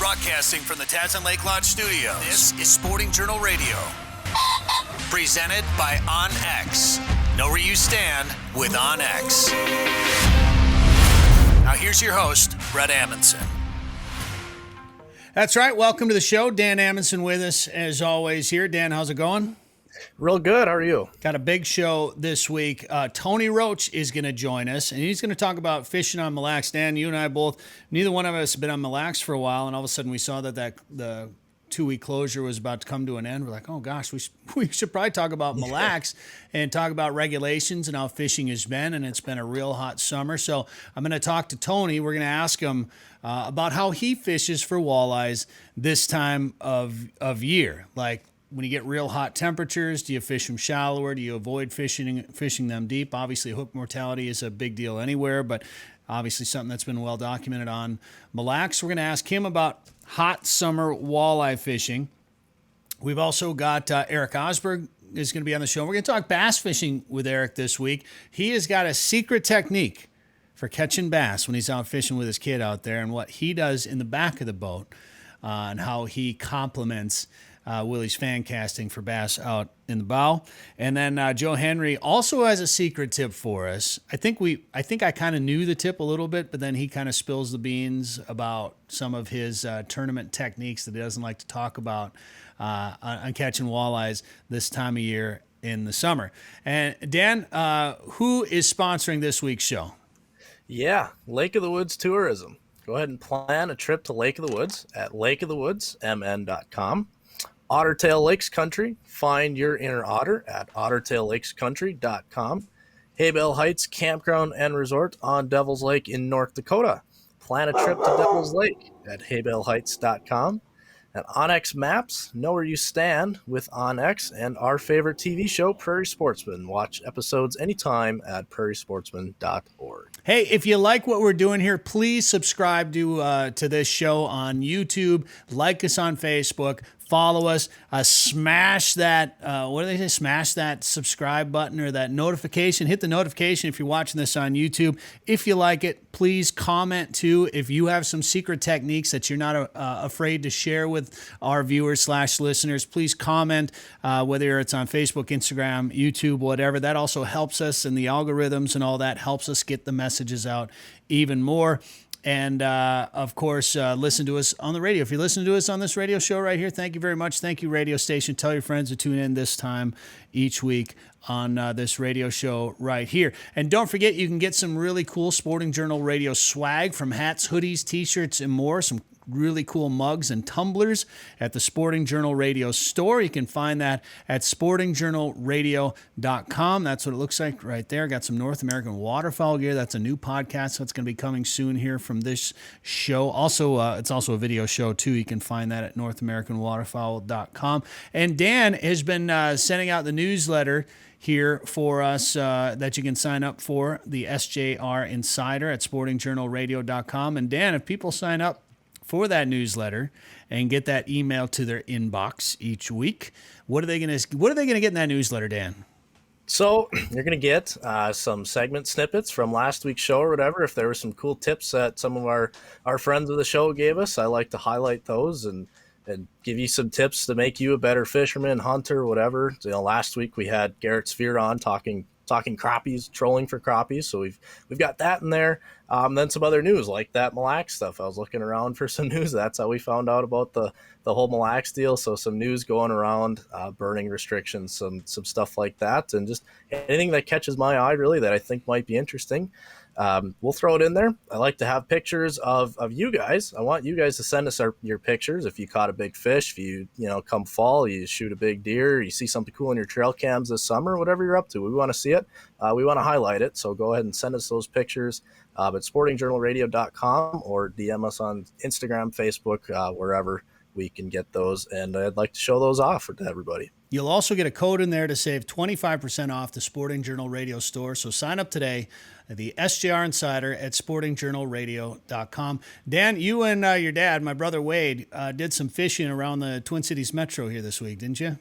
Broadcasting from the Tasman Lake Lodge Studios, this is Sporting Journal Radio. Presented by OnX. Know where you stand with OnX. Now here's your host, Brett Amundsen. That's right. Welcome to the show. Dan Amundsen with us as always here. Dan, how's it going? Real good. How are you? Got a big show this week. Tony Roach is going to join us, and he's going to talk about fishing on Mille Lacs. Dan, you and I both, neither one of us have been on Mille Lacs for a while, and all of a sudden we saw that the 2-week closure was about to come to an end. We're like, oh gosh, we should probably talk about Mille Lacs and talk about regulations and how fishing has been, and it's been a real hot summer. So I'm going to talk to Tony. We're going to ask him about how he fishes for walleyes this time of year. Like, when you get real hot temperatures, do you fish them shallower? Do you avoid fishing them deep? Obviously, hook mortality is a big deal anywhere, but obviously something that's been well documented on Mille Lacs. We're going to ask him about hot summer walleye fishing. We've also got Erik Osberg is going to be on the show. We're going to talk bass fishing with Erik this week. He has got a secret technique for catching bass when he's out fishing with his kid out there, and what he does in the back of the boat and how he complements Willie's fan casting for bass out in the bow. And then Joe Henry also has a secret tip for us. I think I kind of knew the tip a little bit, but then he kind of spills the beans about some of his tournament techniques that he doesn't like to talk about on catching walleyes this time of year in the summer. And Dan, who is sponsoring this week's show? Yeah, Lake of the Woods Tourism. Go ahead and plan a trip to Lake of the Woods at lakeofthewoodsmn.com. Ottertail Lakes Country. Find your inner otter at ottertaillakescountry.com. Haybell Heights Campground and Resort on Devil's Lake in North Dakota. Plan a trip to Devil's Lake at haybellheights.com. And OnX Maps, know where you stand with OnX and our favorite TV show, Prairie Sportsman. Watch episodes anytime at prairiesportsman.org. Hey, if you like what we're doing here, please subscribe to this show on YouTube. Like us on Facebook. Follow us. Smash that, what do they say? Smash that subscribe button or that notification. Hit the notification if you're watching this on YouTube. If you like it, please comment too. If you have some secret techniques that you're not afraid to share with our viewers/listeners, please comment, whether it's on Facebook, Instagram, YouTube, whatever. That also helps us, and the algorithms and all that helps us get the messages out even more. And, of course, listen to us on the radio. If you listen to us on this radio show right here, thank you very much. Thank you, radio station. Tell your friends to tune in this time each week on this radio show right here. And don't forget, you can get some really cool Sporting Journal Radio swag from hats, hoodies, T-shirts, and more. Some really cool mugs and tumblers at the Sporting Journal Radio store. You can find that at sportingjournalradio.com. That's what it looks like right there. Got some North American waterfowl gear. That's a new podcast that's going to be coming soon here from this show. Also, it's also a video show too. You can find that at northamericanwaterfowl.com. And Dan has been sending out the newsletter here for us that you can sign up for, the SJR Insider at sportingjournalradio.com. And Dan, if people sign up for that newsletter and get that email to their inbox each week, what are they going to get in that newsletter, Dan? So you're going to get some segment snippets from last week's show or whatever. If there were some cool tips that some of our friends of the show gave us, I like to highlight those and give you some tips to make you a better fisherman, hunter, whatever. You know, last week we had Garrett Sphere on talking crappies, trolling for crappies. So we've got that in there. Then some other news like that Mille Lacs stuff. I was looking around for some news. That's how we found out about the whole Mille Lacs deal. So some news going around, burning restrictions, some stuff like that, and just anything that catches my eye really that I think might be interesting. We'll throw it in there. I like to have pictures of you guys. I want you guys to send us your pictures. If you caught a big fish, if you come fall, you shoot a big deer, you see something cool in your trail cams this summer, whatever you're up to, we want to see it. We want to highlight it. So go ahead and send us those pictures at sportingjournalradio.com or DM us on Instagram, Facebook, wherever we can get those. And I'd like to show those off to everybody. You'll also get a code in there to save 25% off the Sporting Journal Radio store. So sign up today at the SJR Insider at sportingjournalradio.com. Dan, you and your dad, my brother Wade, did some fishing around the Twin Cities Metro here this week, didn't you?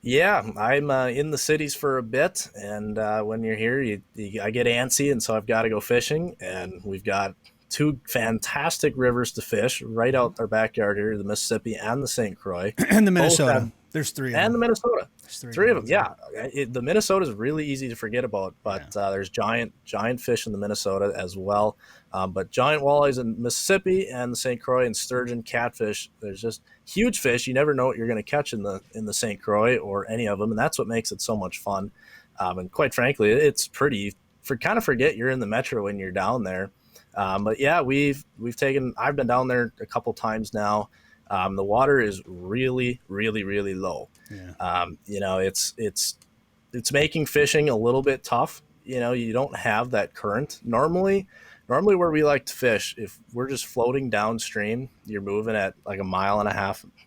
Yeah, I'm in the cities for a bit, and when you're here, I get antsy, and so I've got to go fishing, and we've got two fantastic rivers to fish right out our backyard here, the Mississippi and the St. Croix. And the Minnesota. There's three of them. And the Minnesota. There's three of them, yeah. The Minnesota is really easy to forget about, but there's giant fish in the Minnesota as well. But giant walleyes in Mississippi and the St. Croix, and sturgeon, catfish. There's just huge fish. You never know what you're going to catch in the St. Croix or any of them, and that's what makes it so much fun. And quite frankly, it's pretty. Kind of forget you're in the metro when you're down there. But yeah, I've been down there a couple times now. The water is really, really, really low. Yeah. It's making fishing a little bit tough. You don't have that current. Normally where we like to fish, if we're just floating downstream, you're moving at like 1.5 miles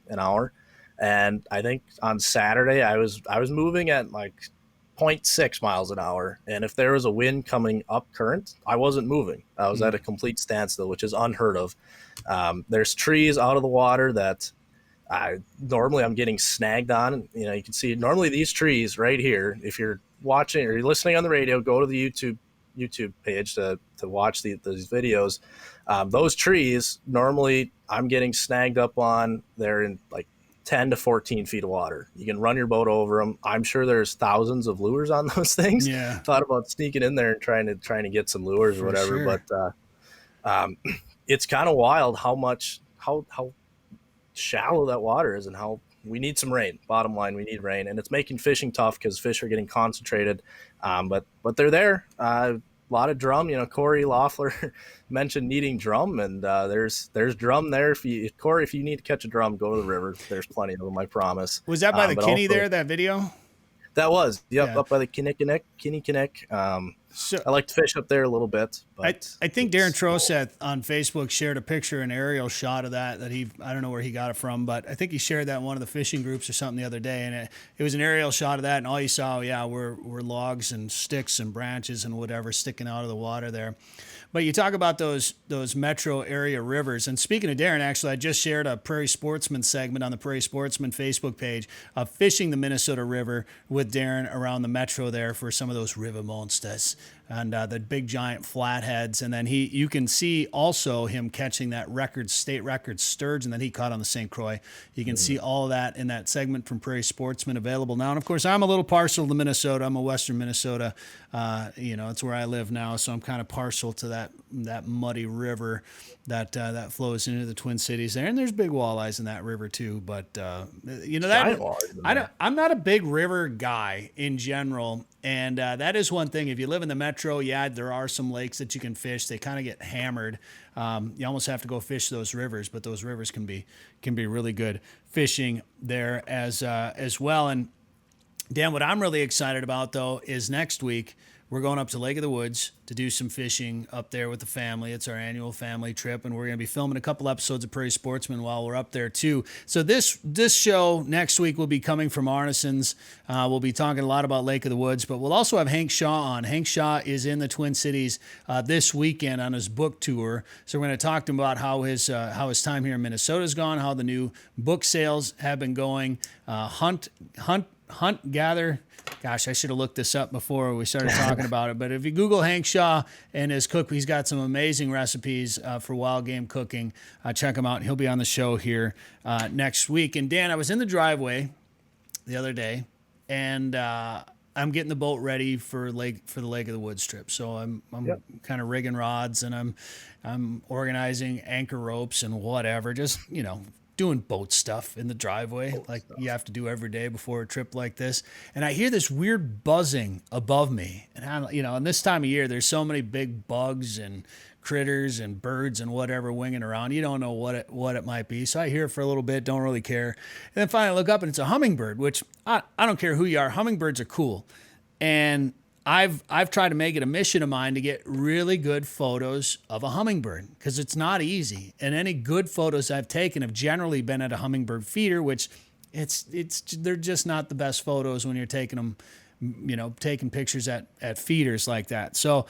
an hour. And I think on Saturday I was moving at like 0.6 miles an hour. And if there was a wind coming up current, I wasn't moving. I was at a complete standstill, which is unheard of. There's trees out of the water that normally I'm getting snagged on. You can see normally these trees right here, if you're watching or you're listening on the radio, go to the YouTube page to watch these videos. Those trees, normally I'm getting snagged up on. They're in like 10 to 14 feet of water. You can run your boat over them. I'm sure there's thousands of lures on those things. Yeah. Thought about sneaking in there and trying to get some lures or whatever. Sure. But it's kind of wild how shallow that water is, and how we need some rain. Bottom line, we need rain, and it's making fishing tough because fish are getting concentrated. But they're there. A lot of drum. Corey Loeffler mentioned needing drum, and there's drum there. Corey, if you need to catch a drum, go to the river. There's plenty of them, I promise. Was that by the Kinney there? That video? That was, up by the Kinnikinnick. So, I like to fish up there a little bit. But I think Darren Troseth on Facebook shared a picture, an aerial shot of that I don't know where he got it from, but I think he shared that in one of the fishing groups or something the other day, and it was an aerial shot of that, and all you saw, were logs and sticks and branches and whatever sticking out of the water there. But you talk about those metro area rivers, and speaking of Darren, actually, I just shared a Prairie Sportsman segment on the Prairie Sportsman Facebook page of fishing the Minnesota River with Darren around the metro there for some of those river monsters and the big giant flatheads. And then you can see also him catching that state record sturgeon that he caught on the St. Croix. You can see all of that in that segment from Prairie Sportsman available now. And of course, I'm a little partial to Minnesota. I'm a Western Minnesota. It's where I live now, so I'm kind of partial to that muddy river that flows into the Twin Cities there. And there's big walleyes in that river too. But I'm not a big river guy in general. And that is one thing. If you live in the metro, there are some lakes that you can fish. They kind of get hammered. You almost have to go fish those rivers, but those rivers can be really good fishing there as well. And Dan, what I'm really excited about though is next week we're going up to Lake of the Woods to do some fishing up there with the family. It's our annual family trip, and we're going to be filming a couple episodes of Prairie Sportsman while we're up there too. So this show next week will be coming from Arneson's. We'll be talking a lot about Lake of the Woods, but we'll also have Hank Shaw on. Hank Shaw is in the Twin Cities this weekend on his book tour. So we're going to talk to him about how his time here in Minnesota has gone, how the new book sales have been going, hunt, gather. Gosh, I should have looked this up before we started talking about it. But if you Google Hank Shaw and his cook, he's got some amazing recipes for wild game cooking. Check him out. He'll be on the show here next week. And Dan, I was in the driveway the other day, and I'm getting the boat ready for the Lake of the Woods trip. So I'm kind of rigging rods, and I'm organizing anchor ropes and whatever. Just doing boat stuff in the driveway you have to do every day before a trip like this. And I hear this weird buzzing above me. And and this time of year, there's so many big bugs and critters and birds and whatever winging around. You don't know what it might be. So I hear it for a little bit, don't really care. And then finally I look up and it's a hummingbird, which I don't care who you are. Hummingbirds are cool. And I've tried to make it a mission of mine to get really good photos of a hummingbird because it's not easy. And any good photos I've taken have generally been at a hummingbird feeder, which they're just not the best photos when you're taking them, taking pictures at feeders like that. So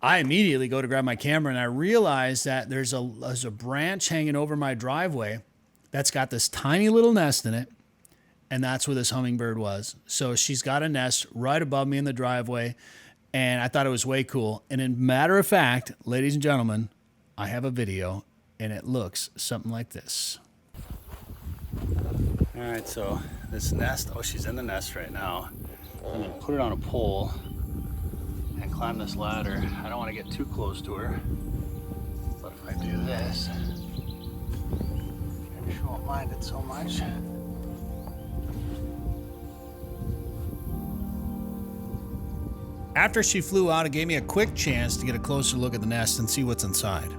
I immediately go to grab my camera and I realize that there's a branch hanging over my driveway that's got this tiny little nest in it. And that's where this hummingbird was. So she's got a nest right above me in the driveway. And I thought it was way cool. And in matter of fact, ladies and gentlemen, I have a video, and it looks something like this. All right, so this nest, she's in the nest right now. I'm gonna put it on a pole and climb this ladder. I don't want to get too close to her, but if I do this, maybe she won't mind it so much. After she flew out, it gave me a quick chance to get a closer look at the nest and see what's inside.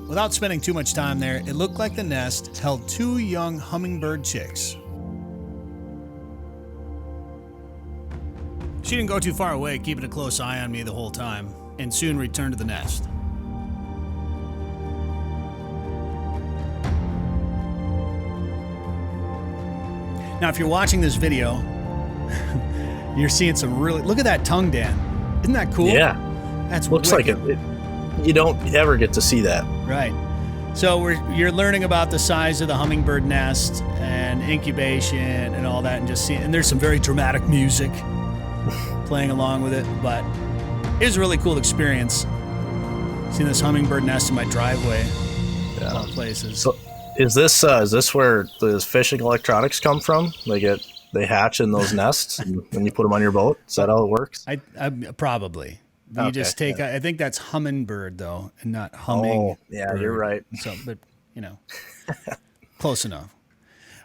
Without spending too much time there, it looked like the nest held 2 young hummingbird chicks. She didn't go too far away, keeping a close eye on me the whole time, and soon returned to the nest. Now, if you're watching this video, you're seeing some really... Look at that tongue, Dan. Isn't that cool? Yeah. That's looks wicked. like it. You don't ever get to see that. Right. So you're learning about the size of the hummingbird nest and incubation and all that, and just seeing. And there's some very dramatic music playing along with it, but it was a really cool experience. Seeing this hummingbird nest in my driveway, a lot of places. So, is this where the fishing electronics come from? They hatch in those nests, and you put them on your boat. Is that how it works? I probably. You just take. I think that's hummingbird though, and not humming. Oh, yeah, bird. You're right. So, but close enough.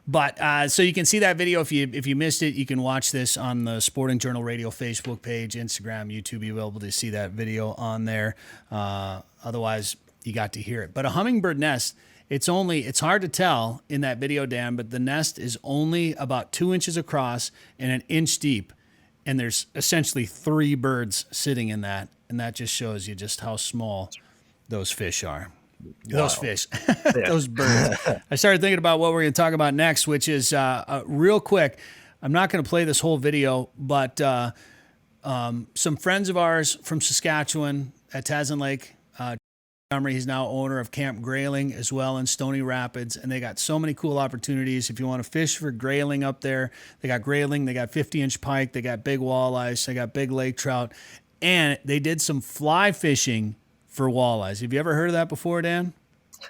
But so you can see that video. If you missed it, you can watch this on the Sporting Journal Radio Facebook page, Instagram, YouTube. You'll be able to see that video on there. Otherwise, you got to hear it. But a hummingbird nest, it's hard to tell in that video, Dan, but the nest is only about 2 inches across and 1 inch deep. And there's essentially 3 birds sitting in that. And that just shows you just how small those fish are. Wow. Those fish, those birds. I started thinking about what we're going to talk about next, which is real quick. I'm not going to play this whole video, but some friends of ours from Saskatchewan at Tasman Lake, he's now owner of Camp Grayling as well in Stony Rapids, and they got so many cool opportunities. If you want to fish for grayling up there, they got grayling, they got 50-inch pike, they got big walleyes, they got big lake trout, and they did some fly fishing for walleyes. Have you ever heard of that before, Dan?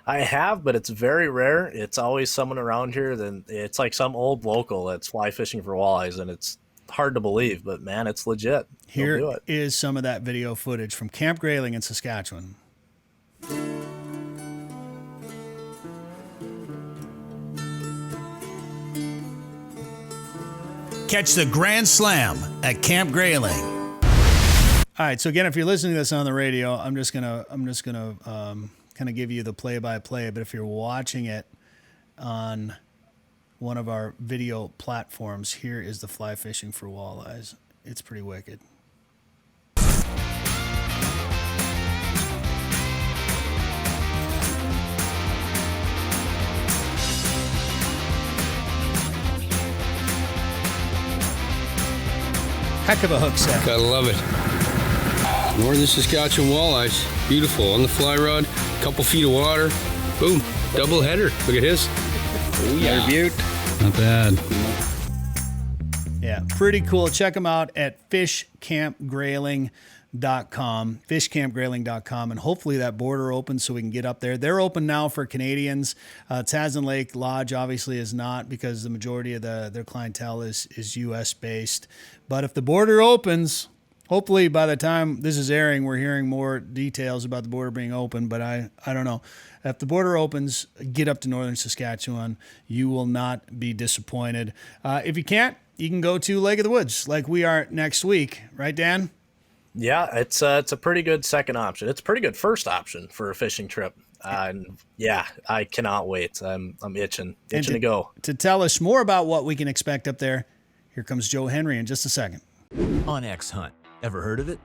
I have, but it's very rare. It's always someone around here. Then it's like some old local that's fly fishing for walleyes, and it's hard to believe, but man, it's legit. Here is some of that video footage from Camp Grayling in Saskatchewan. Catch the Grand Slam at Camp Grayling. All right, so again, if you're listening to this on the radio, I'm just gonna kind of give you the play-by-play. But if you're watching it on one of our video platforms, here is the fly fishing for walleyes. It's pretty wicked. Heck of a hook set. Gotta love it. Northern Saskatchewan walleyes. Beautiful. On the fly rod, couple feet of water. Boom. Double header. Look at his. Oh, yeah. Butte. Not bad. Yeah, pretty cool. Check them out at fishcampgrayling.com, fishcampgrayling.com, and hopefully that border opens so we can get up there. They're open now for Canadians. Tasman Lake Lodge obviously is not, because the majority of their clientele is U.S. based. But if the border opens, hopefully by the time this is airing, we're hearing more details about the border being open, but I don't know. If the border opens, get up to northern Saskatchewan. You will not be disappointed. If you can't, you can go to Lake of the Woods like we are next week. Right, Dan? Yeah, it's a pretty good second option. It's a pretty good first option for a fishing trip. Yeah, I cannot wait. I'm itching to go. To tell us more about what we can expect up there, here comes Joe Henry in just a second. OnX Hunt. Ever heard of it?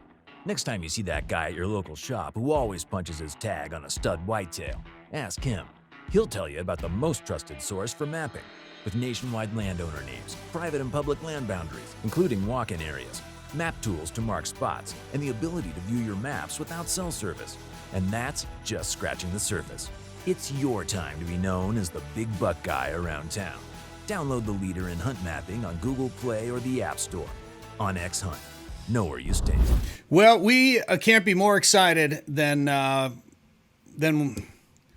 Next time you see that guy at your local shop who always punches his tag on a stud whitetail, ask him. He'll tell you about the most trusted source for mapping, with nationwide landowner names, private and public land boundaries, including walk-in areas, map tools to mark spots, and the ability to view your maps without cell service. And that's just scratching the surface. It's your time to be known as the big buck guy around town. Download the leader in hunt mapping on Google Play or the App Store. OnX Hunt. Know where you stand. Well, we can't be more excited than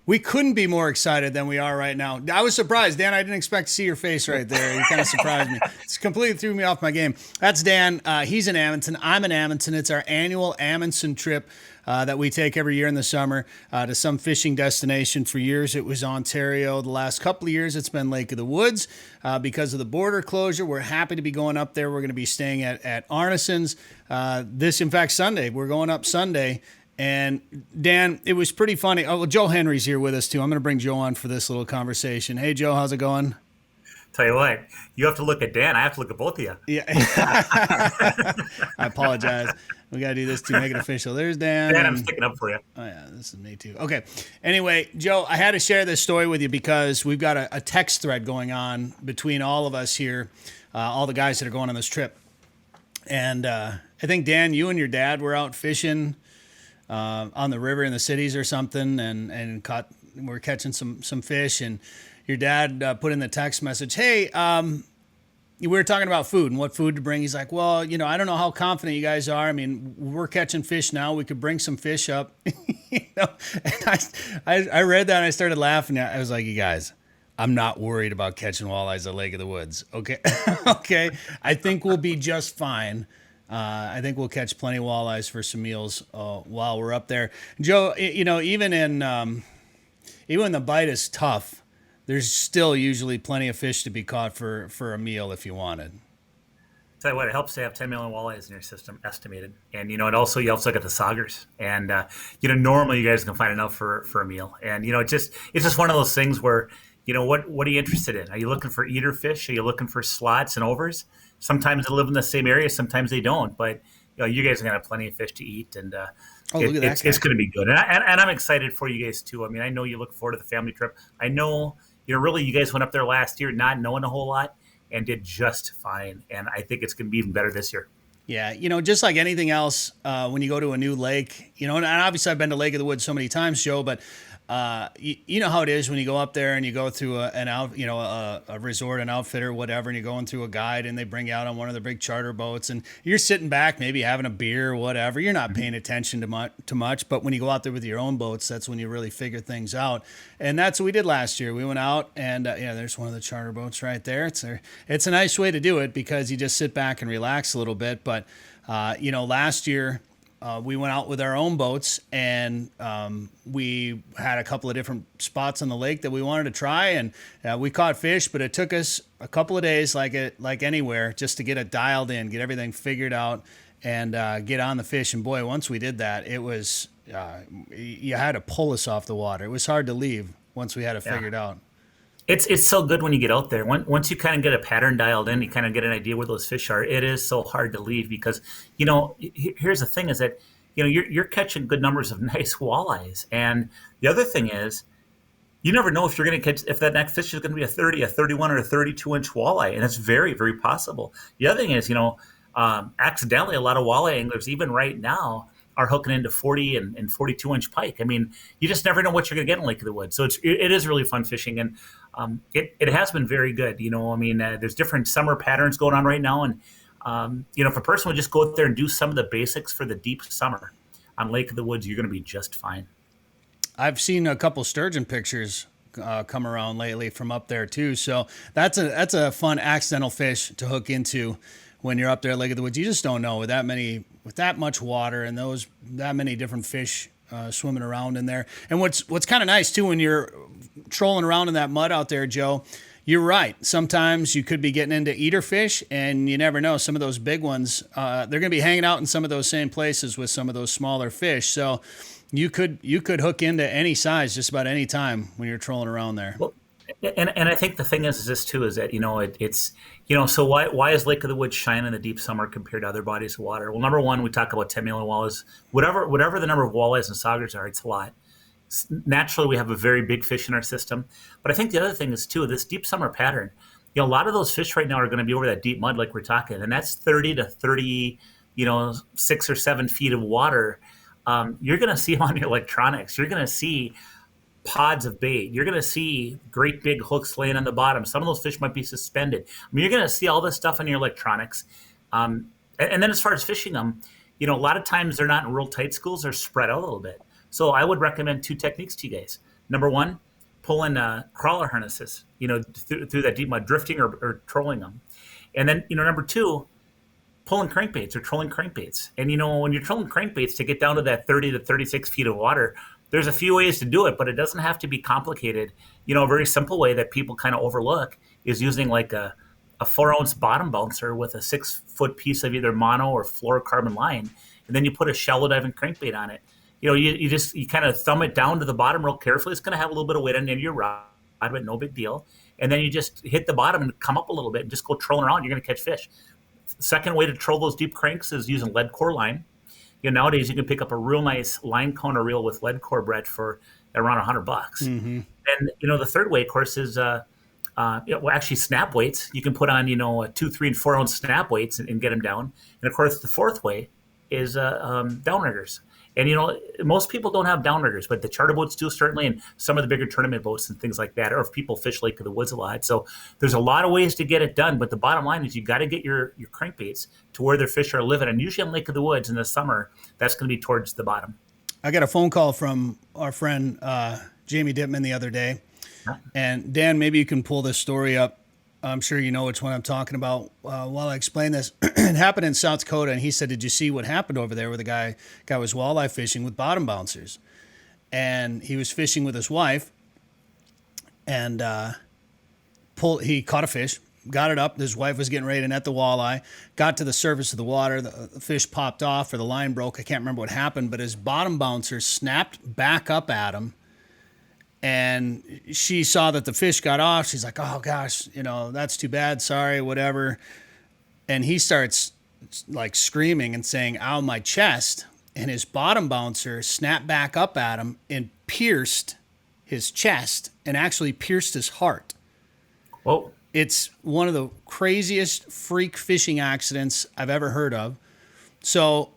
we couldn't be more excited than we are right now. I was surprised, Dan. I didn't expect to see your face right there. You kind of surprised me. It's completely threw me off my game. That's Dan. He's in Amundsen. I'm in Amundsen. It's our annual Amundsen trip that we take every year in the summer to some fishing destination. For years, it was Ontario. The last couple of years, it's been Lake of the Woods. Because of the border closure, we're happy to be going up there. We're going to be staying at Arneson's. In fact, Sunday. We're going up Sunday. And Dan, it was pretty funny. Oh, well, Joe Henry's here with us too. I'm going to bring Joe on for this little conversation. Hey, Joe, how's it going? Tell you what, you have to look at Dan. I have to look at both of you. Yeah. I apologize. We got to do this to make it official. There's Dan. Dan, I'm sticking up for you. Oh, yeah, this is me too. Okay. Anyway, Joe, I had to share this story with you because we've got a text thread going on between all of us here, all the guys that are going on this trip. And I think, Dan, you and your dad were out fishing on the river in the cities or something, and we're catching some fish, and your dad put in the text message, hey, we were talking about food and what food to bring. He's like, well, I don't know how confident you guys are. I mean, we're catching fish now. We could bring some fish up. And I read that and I started laughing. I was like, you guys, I'm not worried about catching walleyes at Lake of the Woods. Okay. Okay. I think we'll be just fine. I think we'll catch plenty of walleyes for some meals while we're up there. Joe, even when the bite is tough, there's still usually plenty of fish to be caught for a meal if you wanted. Tell you what, it helps to have 10 million walleyes in your system estimated. And, you also get the saugers. And, normally you guys can find enough for a meal. And, it's just one of those things where, what are you interested in? Are you looking for eater fish? Are you looking for slots and overs? Sometimes they live in the same area, sometimes they don't. But you guys are gonna have plenty of fish to eat, and it's going to be good. And I'm excited for you guys too. I mean, I know you look forward to the family trip. I know really you guys went up there last year not knowing a whole lot and did just fine. And I think it's going to be even better this year. Yeah, just like anything else, when you go to a new lake, and obviously I've been to Lake of the Woods so many times, Joe, but you know how it is when you go up there and you go through a resort, an outfitter, whatever, and you're going through a guide and they bring you out on one of the big charter boats and you're sitting back, maybe having a beer or whatever. You're not paying attention to much, but when you go out there with your own boats, that's when you really figure things out. And that's what we did last year. We went out and there's one of the charter boats right there. It's a nice way to do it because you just sit back and relax a little bit. But last year, we went out with our own boats and we had a couple of different spots on the lake that we wanted to try, and we caught fish, but it took us a couple of days like anywhere just to get it dialed in, get everything figured out, and get on the fish. And boy, once we did that, it was you had to pull us off the water. It was hard to leave once we had it figured out. It's so good when you get out there. Once you kind of get a pattern dialed in, you kind of get an idea where those fish are. It is so hard to leave because, here's the thing is that, you're catching good numbers of nice walleyes. And the other thing is, you never know if you're going to catch, if that next fish is going to be a 30, a 31, or a 32-inch walleye. And it's very, very possible. The other thing is, accidentally, a lot of walleye anglers, even right now, are hooking into 40 and 42-inch pike. I mean, you just never know what you're going to get in Lake of the Woods. So it is really fun fishing, and it has been very good. There's different summer patterns going on right now, and if a person would just go out there and do some of the basics for the deep summer on Lake of the Woods, you're going to be just fine. I've seen a couple sturgeon pictures come around lately from up there too. So that's a fun accidental fish to hook into when you're up there at Lake of the Woods. You just don't know with that much water and that many different fish swimming around in there. And what's kind of nice too, when you're trolling around in that mud out there, Joe, you're right. Sometimes you could be getting into eater fish, and you never know. Some of those big ones, they're going to be hanging out in some of those same places with some of those smaller fish. So you could hook into any size just about any time when you're trolling around there. Well, and I think the thing is this too, is that, it's, so why is Lake of the Woods shine in the deep summer compared to other bodies of water? Well, number one, we talk about 10 million walleyes. Whatever the number of walleyes and saugers are, it's a lot. Naturally, we have a very big fish in our system. But I think the other thing is too, this deep summer pattern, a lot of those fish right now are going to be over that deep mud like we're talking. And that's 30 to 30, 6 or 7 feet of water. You're going to see them on your electronics. You're going to see pods of bait. You're going to see great big hooks laying on the bottom. Some of those fish might be suspended. I mean, you're going to see all this stuff on your electronics. And then as far as fishing them, a lot of times they're not in real tight schools. They're spread out a little bit. So I would recommend 2 techniques to you guys. Number one, pulling crawler harnesses, through that deep mud, drifting or trolling them. And then, number 2, pulling crankbaits or trolling crankbaits. And, when you're trolling crankbaits to get down to that 30 to 36 feet of water, there's a few ways to do it, but it doesn't have to be complicated. A very simple way that people kind of overlook is using like a 4-ounce bottom bouncer with a 6-foot piece of either mono or fluorocarbon line. And then you put a shallow diving crankbait on it. You kind of thumb it down to the bottom real carefully. It's going to have a little bit of weight on the end of your rod, but no big deal. And then you just hit the bottom and come up a little bit and just go trolling around. You're going to catch fish. Second way to troll those deep cranks is using lead core line. Nowadays you can pick up a real nice line counter reel with lead core, Brett, for around $100. Mm-hmm. And the third way, of course, is actually snap weights. You can put on 2, 3, and 4 ounce snap weights and get them down. And of course, the fourth way is downriggers. And most people don't have downriggers, but the charter boats do certainly, and some of the bigger tournament boats and things like that, or if people fish Lake of the Woods a lot. So there's a lot of ways to get it done, but the bottom line is you got to get your crankbaits to where their fish are living. And usually on Lake of the Woods in the summer, that's going to be towards the bottom. I got a phone call from our friend Jamie Dittman the other day. And Dan, maybe you can pull this story up. I'm sure you know which one I'm talking about while I explain this. It happened in South Dakota, and he said, did you see what happened over there where the guy was walleye fishing with bottom bouncers? And he was fishing with his wife, and he caught a fish, got it up. His wife was getting ready to net the walleye, got to the surface of the water. The fish popped off or the line broke. I can't remember what happened, but his bottom bouncer snapped back up at him. And she saw that the fish got off. She's like, oh, gosh, that's too bad. Sorry, whatever. And he starts like screaming and saying, ow, my chest. And his bottom bouncer snapped back up at him and pierced his chest and actually pierced his heart. Whoa. It's one of the craziest freak fishing accidents I've ever heard of. So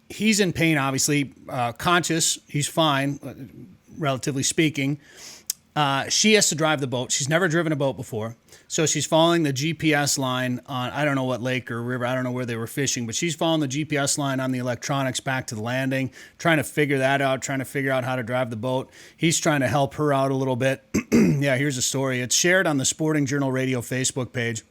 he's in pain, obviously, conscious. He's fine, relatively speaking. She has to drive the boat. She's never driven a boat before. So she's following the GPS line on, I don't know what lake or river, I don't know where they were fishing, but she's following the GPS line on the electronics back to the landing, trying to figure that out, trying to figure out how to drive the boat. He's trying to help her out a little bit. Yeah, here's the story. It's shared on the Sporting Journal Radio Facebook page.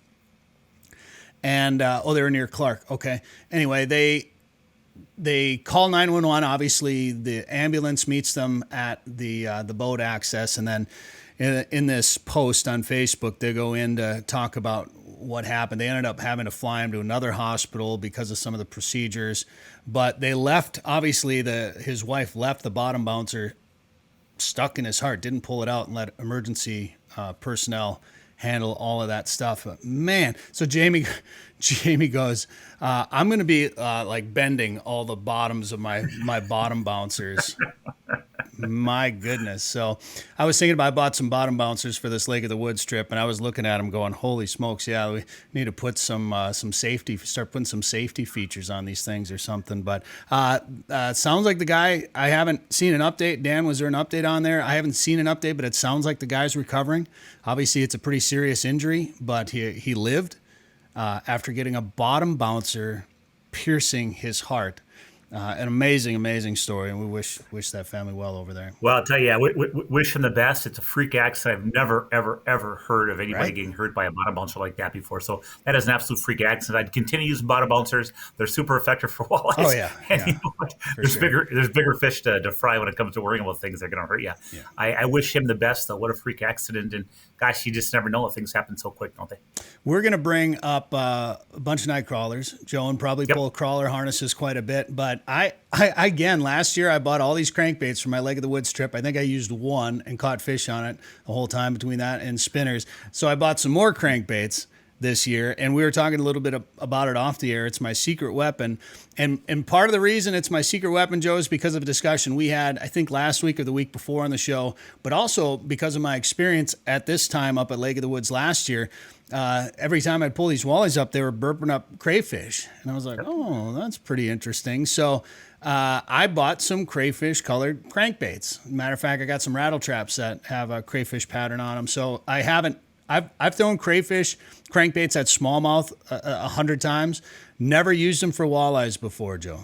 And, they were near Clark. Okay. Anyway, they call 911. Obviously, the ambulance meets them at the boat access, and then in this post on Facebook, they go in to talk about what happened. They ended up having to fly him to another hospital because of some of the procedures, but they left. Obviously, his wife left the bottom bouncer stuck in his heart, didn't pull it out and let emergency personnel handle all of that stuff. But man, so Jamie goes, I'm going to be like bending all the bottoms of my bottom bouncers. My goodness. So I was thinking about, I bought some bottom bouncers for this Lake of the Woods trip, and I was looking at them going, holy smokes. Yeah, we need to put some safety, start putting some safety features on these things or something. But sounds like the guy, I haven't seen an update. Dan, was there an update on there? I haven't seen an update, but it sounds like the guy's recovering. Obviously it's a pretty serious injury, but he lived after getting a bottom bouncer piercing his heart. An amazing story, and we wish that family well over there. Well, I'll tell you, we wish him the best. It's a freak accident. I've never, ever heard of anybody getting hurt by a bottom bouncer like that before. So that is an absolute freak accident. I'd continue using bottom bouncers. They're super effective for walleyes. Oh, yeah. And you know what? There's bigger fish to fry when it comes to worrying about things that are going to hurt you. Yeah. I wish him the best, though. What a freak accident. And gosh, you just never know if things happen so quick, don't they? We're going to bring up a bunch of night crawlers, Joe, and probably pull crawler harnesses quite a bit. But I again, last year I bought all these crankbaits for my Lake of the Woods trip. I think I used one and caught fish on it the whole time between that and spinners. So I bought some more crankbaits this year, and we were talking a little bit about it off the air. It's my secret weapon. And part of the reason it's my secret weapon, Joe, is because of a discussion we had, I think last week or the week before on the show, but also because of my experience at this time up at Lake of the Woods last year. Every time I'd pull these walleyes up, they were burping up crayfish. And I was like, oh, that's pretty interesting. So I bought some crayfish colored crankbaits. Matter of fact, I got some rattle traps that have a crayfish pattern on them. So I've thrown crayfish crankbaits at smallmouth 100 times. Never used them for walleyes before, Joe.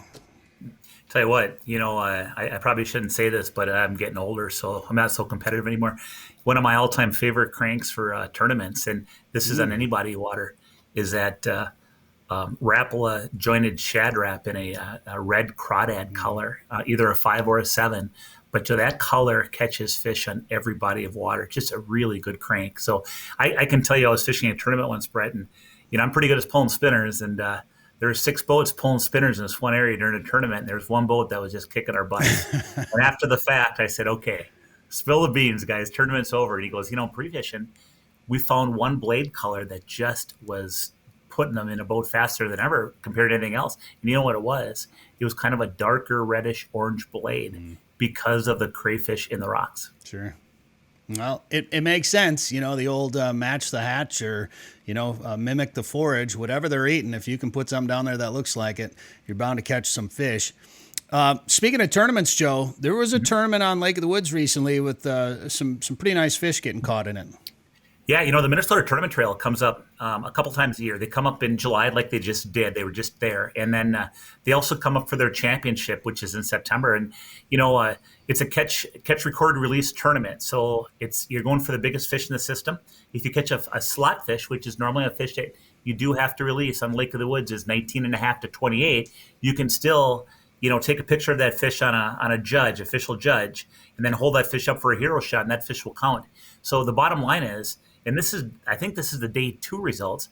Tell you what, I probably shouldn't say this, but I'm getting older, so I'm not so competitive anymore. One of my all-time favorite cranks for tournaments, and this is on any body of water, is that Rapala jointed shad wrap in a red crawdad color, either a 5 or a 7. But that color catches fish on every body of water. Just a really good crank. So I can tell you, I was fishing a tournament once, Brett, and I'm pretty good at pulling spinners, and there were 6 boats pulling spinners in this one area during a tournament, and there was one boat that was just kicking our butts. And after the fact, I said, okay, spill the beans, guys. Tournament's over. And he goes, pre-fishing, we found one blade color that just was putting them in a boat faster than ever compared to anything else. And you know what it was? It was kind of a darker reddish orange blade because of the crayfish in the rocks. Sure. Well, it makes sense. The old match the hatch or, mimic the forage, whatever they're eating. If you can put something down there that looks like it, you're bound to catch some fish. Speaking of tournaments, Joe, there was a tournament on Lake of the Woods recently with some pretty nice fish getting caught in it. Yeah, the Minnesota Tournament Trail comes up a couple times a year. They come up in July like they just did. They were just there. And then they also come up for their championship, which is in September. And, it's a catch, record, release tournament. So you're going for the biggest fish in the system. If you catch a slot fish, which is normally a fish that you do have to release on Lake of the Woods is 19.5 to 28, you can still, take a picture of that fish on a official judge, and then hold that fish up for a hero shot, and that fish will count. So the bottom line is, and I think this is the day 2 results,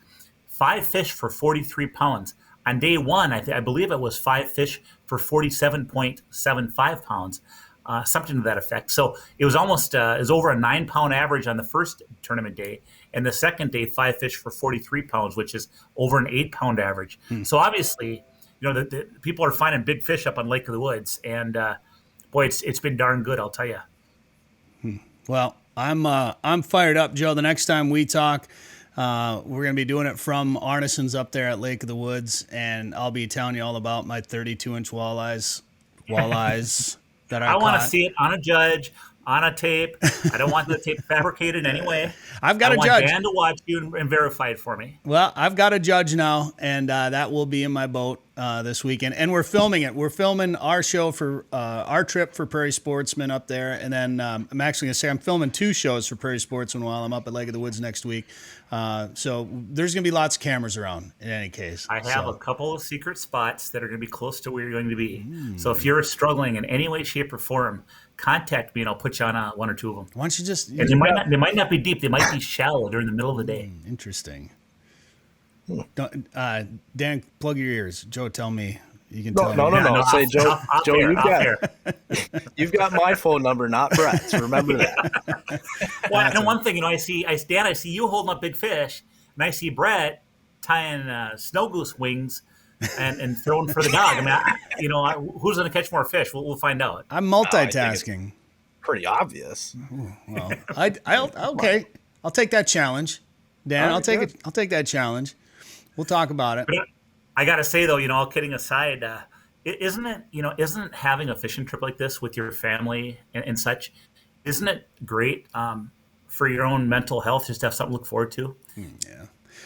5 fish for 43 pounds. On day 1, I believe it was 5 fish for 47.75 pounds, something to that effect. So it was almost, it was over a 9-pound average on the first tournament day. And the second day, 5 fish for 43 pounds, which is over an 8-pound average. So obviously, the people are finding big fish up on Lake of the Woods. And boy, it's been darn good, I'll tell you. Well, I'm fired up, Joe. The next time we talk, we're going to be doing it from Arneson's up there at Lake of the Woods, and I'll be telling you all about my 32-inch walleyes that I want caught. to see it on a judge, on a tape. I don't want the tape fabricated in any way. I've got a judge. I want Dan to watch you and verify it for me. Well, I've got a judge now, and that will be in my boat this weekend. And we're filming it. We're filming our show for our trip for Prairie Sportsman up there. And then I'm actually going to say I'm filming 2 shows for Prairie Sportsman while I'm up at Lake of the Woods next week. So there's going to be lots of cameras around in any case. I have a couple of secret spots that are going to be close to where you're going to be. So if you're struggling in any way, shape, or form, contact me and I'll put you on 1 or 2 of them. Why don't you just... And they might not be deep. They might be shallow during the middle of the day. Interesting. Dan, plug your ears. Joe, tell me. You can tell me. No. Say, Joe, Joe, you've got my phone number, not Brett's. Remember that. Well, and one thing, I see you holding up big fish, and I see Brett tying snow goose wings and throwing for the dog. Who's going to catch more fish? We'll find out. I'm multitasking. Pretty obvious. Well, okay. I'll take that challenge, Dan. I'll take it. I'll take that challenge. We'll talk about it. But I got to say though, all kidding aside, isn't it having a fishing trip like this with your family and such, isn't it great for your own mental health just to have something to look forward to? Yeah.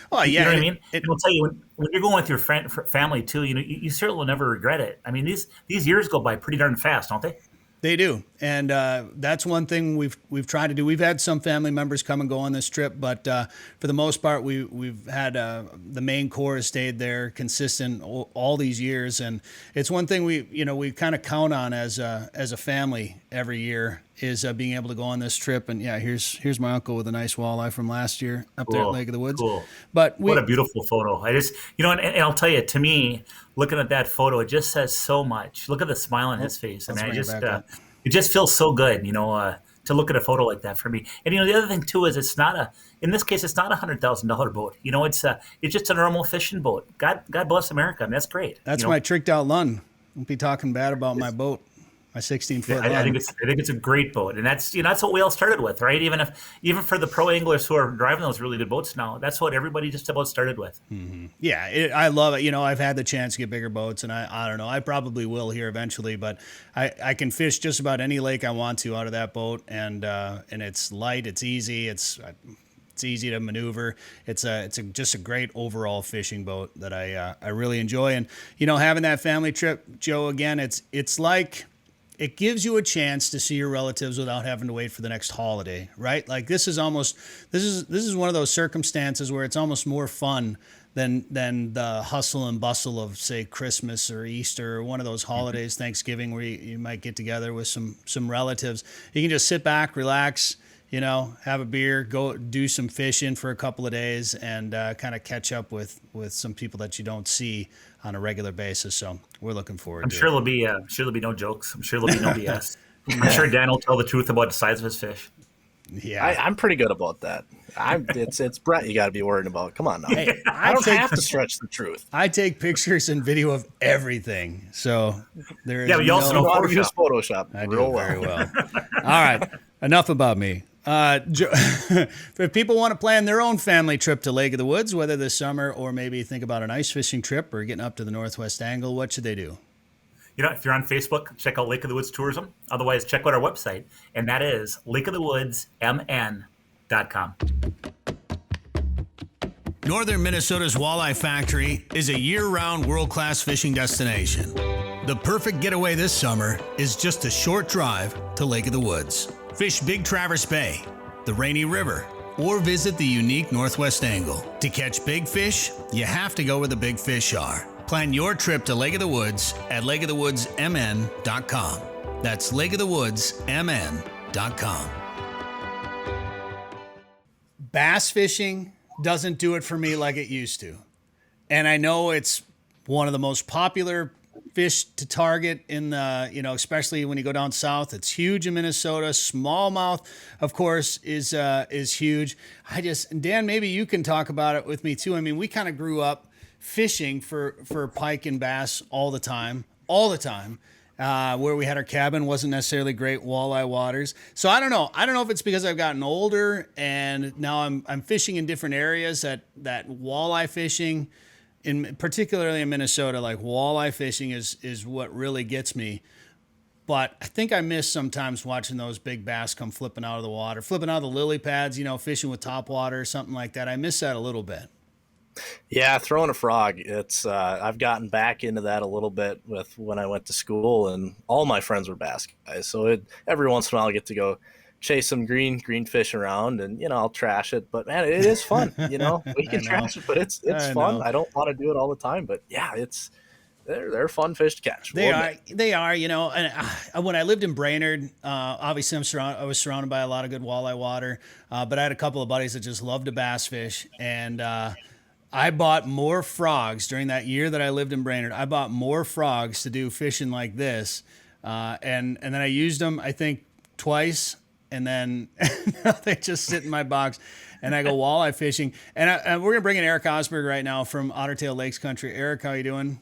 Well, yeah. You know what I mean? And I'll tell you, when you're going with your family too, you certainly will never regret it. I mean, these years go by pretty darn fast, don't they? They do, and that's one thing we've tried to do. We've had some family members come and go on this trip, but for the most part, we've had the main core has stayed there consistent all these years, and it's one thing we kind of count on as a family every year is being able to go on this trip. And yeah, here's my uncle with a nice walleye from last year up there at Lake of the Woods. Cool. But what a beautiful photo! I just and I'll tell you, to me, looking at that photo, it just says so much. Look at the smile on his face. I mean, it just feels so good, to look at a photo like that for me. And the other thing too is in this case, it's not $100,000 boat. It's just a normal fishing boat. God bless America. I mean, that's great. That's my tricked out Lund. Don't be talking bad about my boat. My 16-foot Lund. I think it's a great boat, and that's what we all started with, right? Even for the pro anglers who are driving those really good boats now, that's what everybody just about started with. Mm-hmm. Yeah, I love it. I've had the chance to get bigger boats, and I don't know, I probably will here eventually, but I can fish just about any lake I want to out of that boat, and it's light, it's easy, It's easy to maneuver. It's just a great overall fishing boat that I really enjoy. And having that family trip, Joe, again, it's like it gives you a chance to see your relatives without having to wait for the next holiday, right? Like this is one of those circumstances where it's almost more fun than the hustle and bustle of, say, Christmas or Easter or one of those holidays, Thanksgiving, where you might get together with some relatives. You can just sit back, relax, have a beer, go do some fishing for a couple of days, and kind of catch up with some people that you don't see on a regular basis. So we're looking forward to it. There'll be no jokes. I'm sure there'll be no BS. I'm sure Dan will tell the truth about the size of his fish. Yeah, I'm pretty good about that. It's Brett you got to be worried about. Come on now. Hey, I don't have to stretch the truth. I take pictures and video of everything. So there is but you also know how to use Photoshop. Photoshop. I do very well. All right, enough about me. If people want to plan their own family trip to Lake of the Woods, whether this summer or maybe think about an ice fishing trip or getting up to the Northwest Angle, what should they do? If you're on Facebook, check out Lake of the Woods Tourism. Otherwise, check out our website, and that is lakeofthewoodsmn.com. Northern Minnesota's Walleye Factory is a year-round world-class fishing destination. The perfect getaway this summer is just a short drive to Lake of the Woods. Fish Big Traverse Bay, the Rainy River, or visit the unique Northwest Angle. To catch big fish, you have to go where the big fish are. Plan your trip to Lake of the Woods at lakeofthewoodsmn.com. That's lakeofthewoodsmn.com. Bass fishing doesn't do it for me like it used to. And I know it's one of the most popular fish to target in the, especially when you go down south. It's huge in Minnesota. Smallmouth, of course, is huge. Dan, maybe you can talk about it with me too. I mean, we kind of grew up fishing for pike and bass all the time. Where we had our cabin wasn't necessarily great walleye waters. So I don't know if it's because I've gotten older and now I'm fishing in different areas that walleye fishing, particularly in Minnesota, like walleye fishing is what really gets me. But I think I miss sometimes watching those big bass come flipping out of the water, flipping out of the lily pads, fishing with top water or something like that. I miss that a little bit. Yeah, throwing a frog. It's I've gotten back into that a little bit with when I went to school, and all my friends were bass guys. So every once in a while I get to go chase some green fish around, and I'll trash it. But man, it is fun. We can trash it, but it's fun. I don't want to do it all the time, but yeah, they're fun fish to catch. They are. And when I lived in Brainerd, obviously I was surrounded by a lot of good walleye water, but I had a couple of buddies that just loved to bass fish, and I bought more frogs during that year that I lived in Brainerd. I bought more frogs to do fishing like this. And then I used them, I think, twice. And then they just sit in my box. And I go walleye fishing. And we're going to bring in Erik Osberg right now from Otter Tail Lakes Country. Erik, how you doing?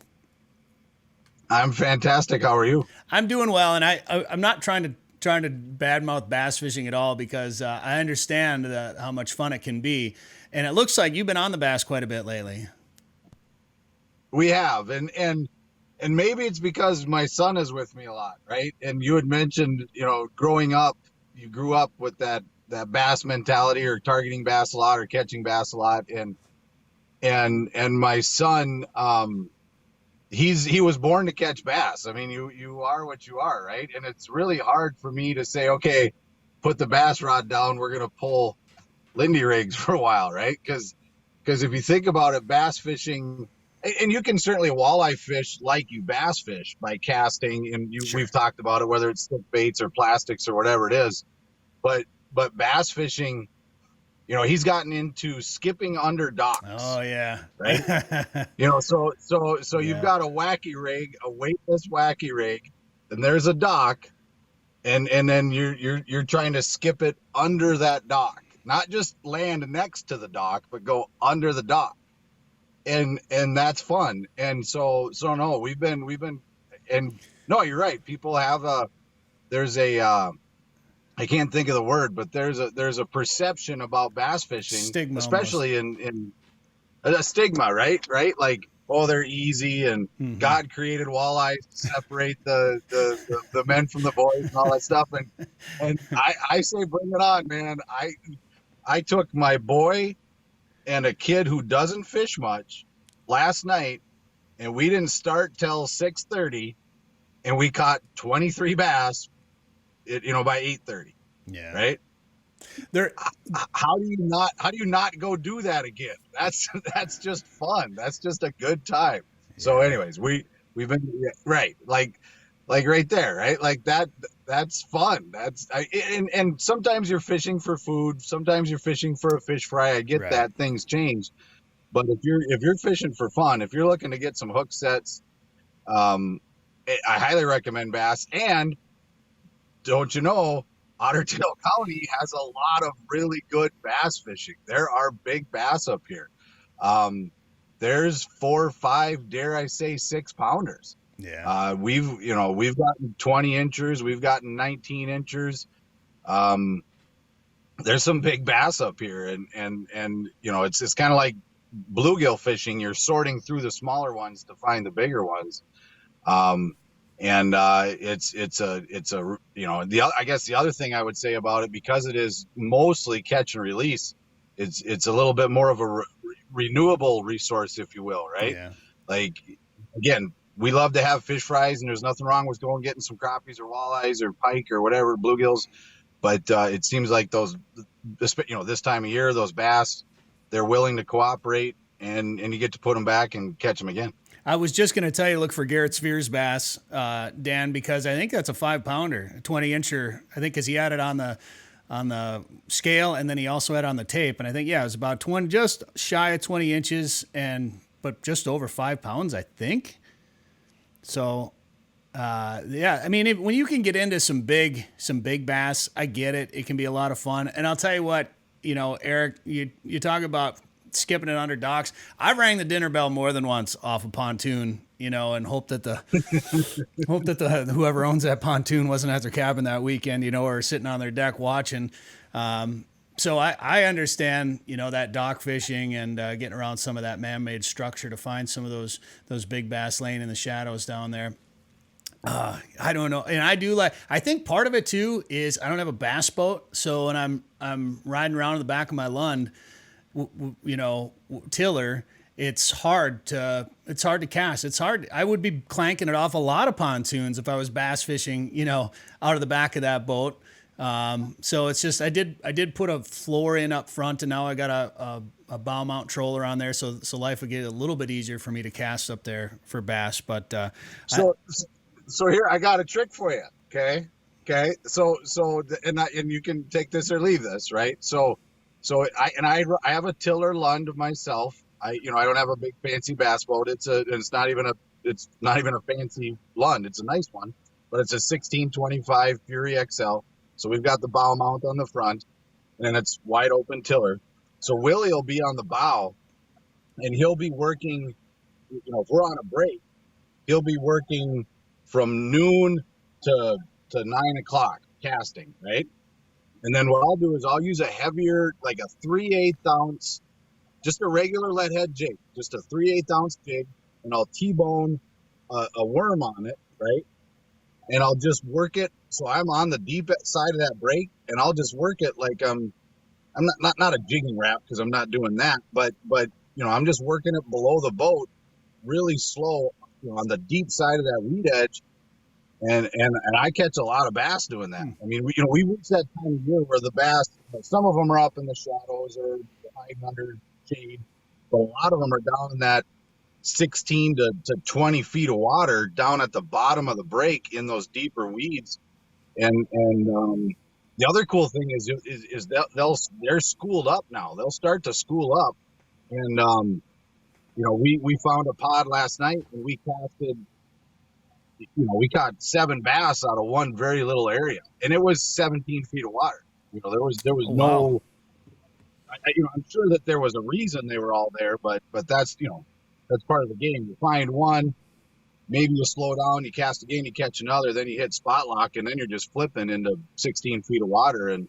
I'm fantastic. How are you? I'm doing well. And I'm not trying to badmouth bass fishing at all, because I understand how much fun it can be. And it looks like you've been on the bass quite a bit lately. We have, and maybe it's because my son is with me a lot, right? And you had mentioned, growing up, you grew up with that bass mentality, or targeting bass a lot, or catching bass a lot, and my son, he was born to catch bass. I mean, you are what you are, right? And it's really hard for me to say, okay, put the bass rod down, we're gonna pull Lindy rigs for a while, right? Because if you think about it, bass fishing, and you can certainly walleye fish like you bass fish by casting, and we've talked about it, whether it's stick baits or plastics or whatever it is, but bass fishing, he's gotten into skipping under docks. Oh yeah, right. So you've got a wacky rig, a weightless wacky rig, and there's a dock, and then you're trying to skip it under that dock. Not just land next to the dock, but go under the dock, and that's fun. And so no, we've been, and no, you're right. People have there's a, I can't think of the word, but there's a perception about bass fishing, stigma, especially in a stigma, right? Like, oh, they're easy, and God created walleyes to separate the men from the boys and all that stuff. And I say, bring it on, man. I took my boy and a kid who doesn't fish much last night, and we didn't start till 6:30, and we caught 23 bass, by 8:30. Yeah. Right. There. How do you not go do that again? That's just fun. That's just a good time. Yeah. So anyways, we've been right. Like right there, right? Like that's fun. And sometimes you're fishing for food. Sometimes you're fishing for a fish fry. I get that things change, but if you're fishing for fun, if you're looking to get some hook sets, I highly recommend bass. And don't you know, Ottertail County has a lot of really good bass fishing. There are big bass up here. There's 4 or 5, dare I say, 6-pounders. Yeah. We've gotten 20 inchers. We've gotten 19 inchers. There's some big bass up here, and it's kind of like bluegill fishing. You're sorting through the smaller ones to find the bigger ones. I guess the other thing I would say about it, because it is mostly catch and release, it's a little bit more of a renewable resource, if you will, right? Yeah. Like, again, we love to have fish fries, and there's nothing wrong with going getting some crappies or walleyes or pike or whatever, bluegills. But it seems like those, this time of year, those bass, they're willing to cooperate, and you get to put them back and catch them again. I was just going to tell you, look for Garrett Sphere's bass, Dan, because I think that's a 5-pounder, a 20-incher. I think because he had it on the scale, and then he also had it on the tape. And I think, it was about 20, just shy of 20 inches, but just over 5 pounds, I think. So, I mean, when you can get into some big bass, I get it. It can be a lot of fun. And I'll tell you what, Eric, you talk about skipping it under docks. I've rang the dinner bell more than once off a pontoon, and hope that the whoever owns that pontoon wasn't at their cabin that weekend, or sitting on their deck watching. So I understand, that dock fishing and getting around some of that man-made structure to find some of those big bass laying in the shadows down there. I don't know. And I think part of it too is I don't have a bass boat. So when I'm riding around in the back of my Lund, tiller, it's hard to cast. It's hard. I would be clanking it off a lot of pontoons if I was bass fishing, out of the back of that boat. So it's just, I did put a floor in up front, and now I got a bow mount troller on there. So life would get a little bit easier for me to cast up there for bass. But, so here, I got a trick for you. Okay. So, and you can take this or leave this, right? So I have a tiller Lund myself. I don't have a big fancy bass boat. It's not even a fancy Lund. It's a nice one, but it's a 1625 Fury XL. So we've got the bow mount on the front, and it's wide open tiller. So Willie will be on the bow, and he'll be working, if we're on a break, he'll be working from noon to 9 o'clock casting, right? And then what I'll do is I'll use a heavier, like a 3/8 ounce, just a regular lead head jig, just a 3/8 ounce jig, and I'll T-bone a worm on it, right? And I'll just work it so I'm on the deep side of that break, and I'll just work it like I'm not a jigging wrap, because I'm not doing that, but I'm just working it below the boat, really slow, on the deep side of that weed edge. And I catch a lot of bass doing that. I mean, we reach that time of year where the bass, some of them are up in the shadows or hiding under shade, but a lot of them are down in that 16 to 20 feet of water down at the bottom of the break in those deeper weeds. And the other cool thing is they're schooled up now. They'll start to school up. And we found a pod last night, and we casted. We caught 7 bass out of one very little area, and it was 17 feet of water. There was no. I'm sure that there was a reason they were all there, but that's part of the game. You find one, maybe you slow down, you cast again, you catch another, then you hit spot lock, and then you're just flipping into 16 feet of water and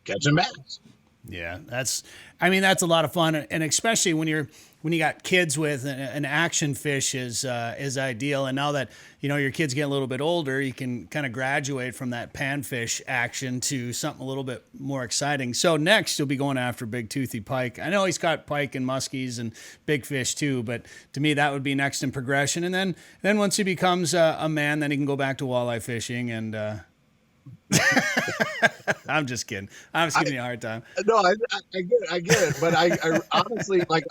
catching bass. Yeah, that's a lot of fun, and especially when you got kids with an action fish is ideal. And now that your kids get a little bit older, you can kind of graduate from that panfish action to something a little bit more exciting. So next you'll be going after big toothy pike. I know he's got pike and muskies and big fish too, but to me that would be next in progression. And then once he becomes a man, then he can go back to walleye fishing and. I'm just kidding. I'm just giving you a hard time. No, I get it. But I honestly, like,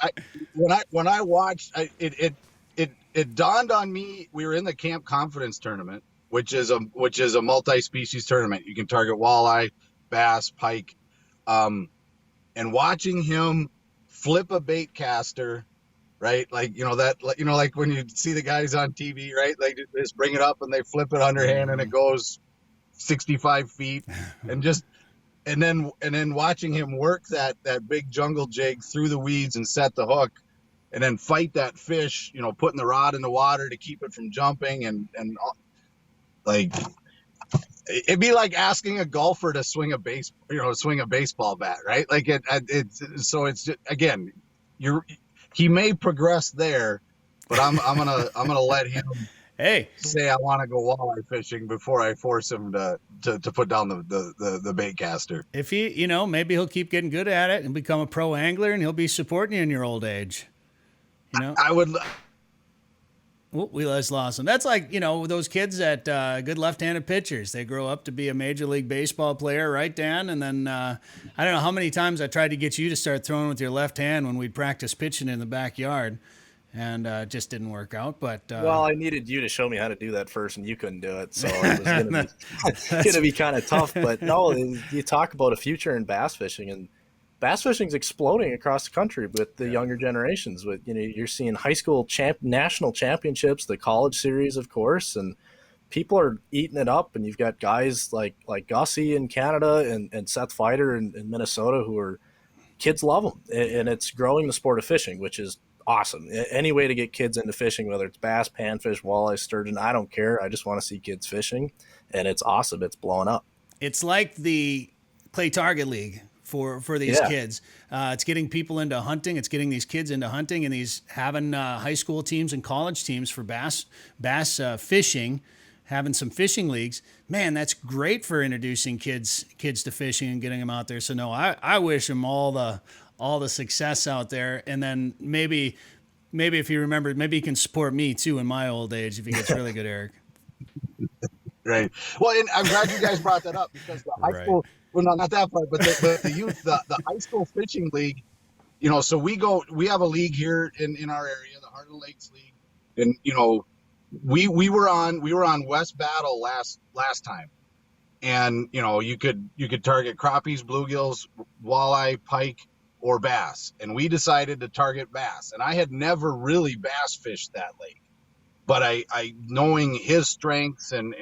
when I watched, it dawned on me. We were in the Camp Confidence tournament, which is a multi-species tournament. You can target walleye, bass, pike, and watching him flip a bait caster, right? Like, like when you see the guys on TV, right? Like, they just bring it up and they flip it underhand and it goes 65 feet, and then watching him work that big jungle jig through the weeds and set the hook, and then fight that fish, putting the rod in the water to keep it from jumping, and like, it'd be like asking a golfer to swing a baseball bat, right? Like it's just, again, he may progress there, but I'm gonna let him. Hey, say I want to go walleye fishing before I force him to put down the bait caster. If he, maybe he'll keep getting good at it and become a pro angler, and he'll be supporting you in your old age. I would. Oh, we just lost him. That's like, those kids that good left-handed pitchers. They grow up to be a major league baseball player, right, Dan? And then I don't know how many times I tried to get you to start throwing with your left hand when we'd practice pitching in the backyard. And it just didn't work out. But well, I needed you to show me how to do that first, and you couldn't do it, so it was going to be kind of tough. But no, you talk about a future in bass fishing, and bass fishing is exploding across the country with the younger generations. With you're seeing high school national championships, the college series, of course, and people are eating it up. And you've got guys like Gussie in Canada and Seth Fighter in Minnesota who are kids love them, and it's growing the sport of fishing, which is awesome. Any way to get kids into fishing, whether it's bass, panfish, walleye, sturgeon, I don't care. I just want to see kids fishing, and it's awesome. It's blowing up. It's like the Clay Target League for these kids. It's getting people into hunting. It's getting these kids into hunting, and these having high school teams and college teams for bass fishing, having some fishing leagues. Man, that's great for introducing kids to fishing and getting them out there. So no, I wish them all the success out there. And then maybe if you remember, maybe you can support me too in my old age if he gets really good, Erik. Right. Well, and I'm glad you guys brought that up, because the high school, well, not that part, but the youth, the high school fishing league, so we have a league here in our area, the Heart of the Lakes League. And, we were on West Battle last time. And, you could target crappies, bluegills, walleye, pike, or bass, and we decided to target bass. And I had never really bass fished that lake, but I knowing his strengths and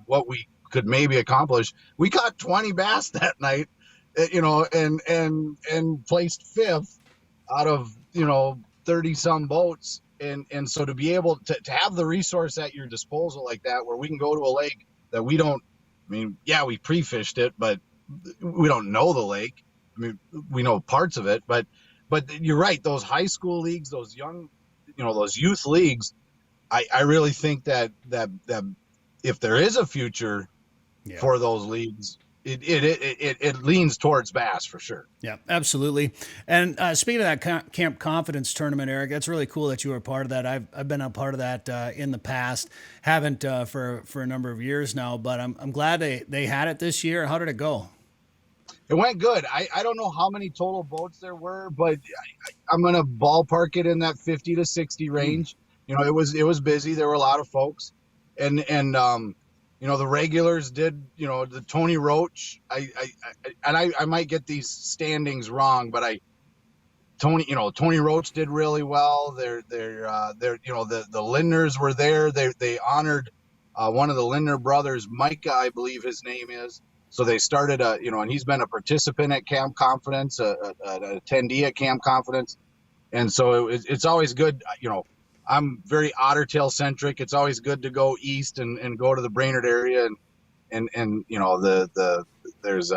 what we could maybe accomplish, we caught 20 bass that night, and placed fifth out of 30 some boats. And so to be able to have the resource at your disposal like that, where we can go to a lake that we pre-fished it, but we don't know the lake. I mean, we know parts of it, but you're right. Those high school leagues, those young, those youth leagues, I really think that if there is a future for those leagues, it leans towards bass for sure. Yeah, absolutely. And speaking of that Camp Confidence tournament, Erik, that's really cool that you were a part of that. I've been a part of that in the past. Haven't for a number of years now, but I'm glad they had it this year. How did it go? It went good. I don't know how many total boats there were, but I'm going to ballpark it in that 50 to 60 range. It was busy. There were a lot of folks, and the regulars did, the Tony Roach. I might get these standings wrong, but Tony Roach did really well. The Lindners were there. They honored one of the Lindner brothers, Micah, I believe his name is. So they started and he's been a participant at Camp Confidence, an attendee at Camp Confidence. And so it's always good. I'm very otter tail centric. It's always good to go east and go to the Brainerd area. And there's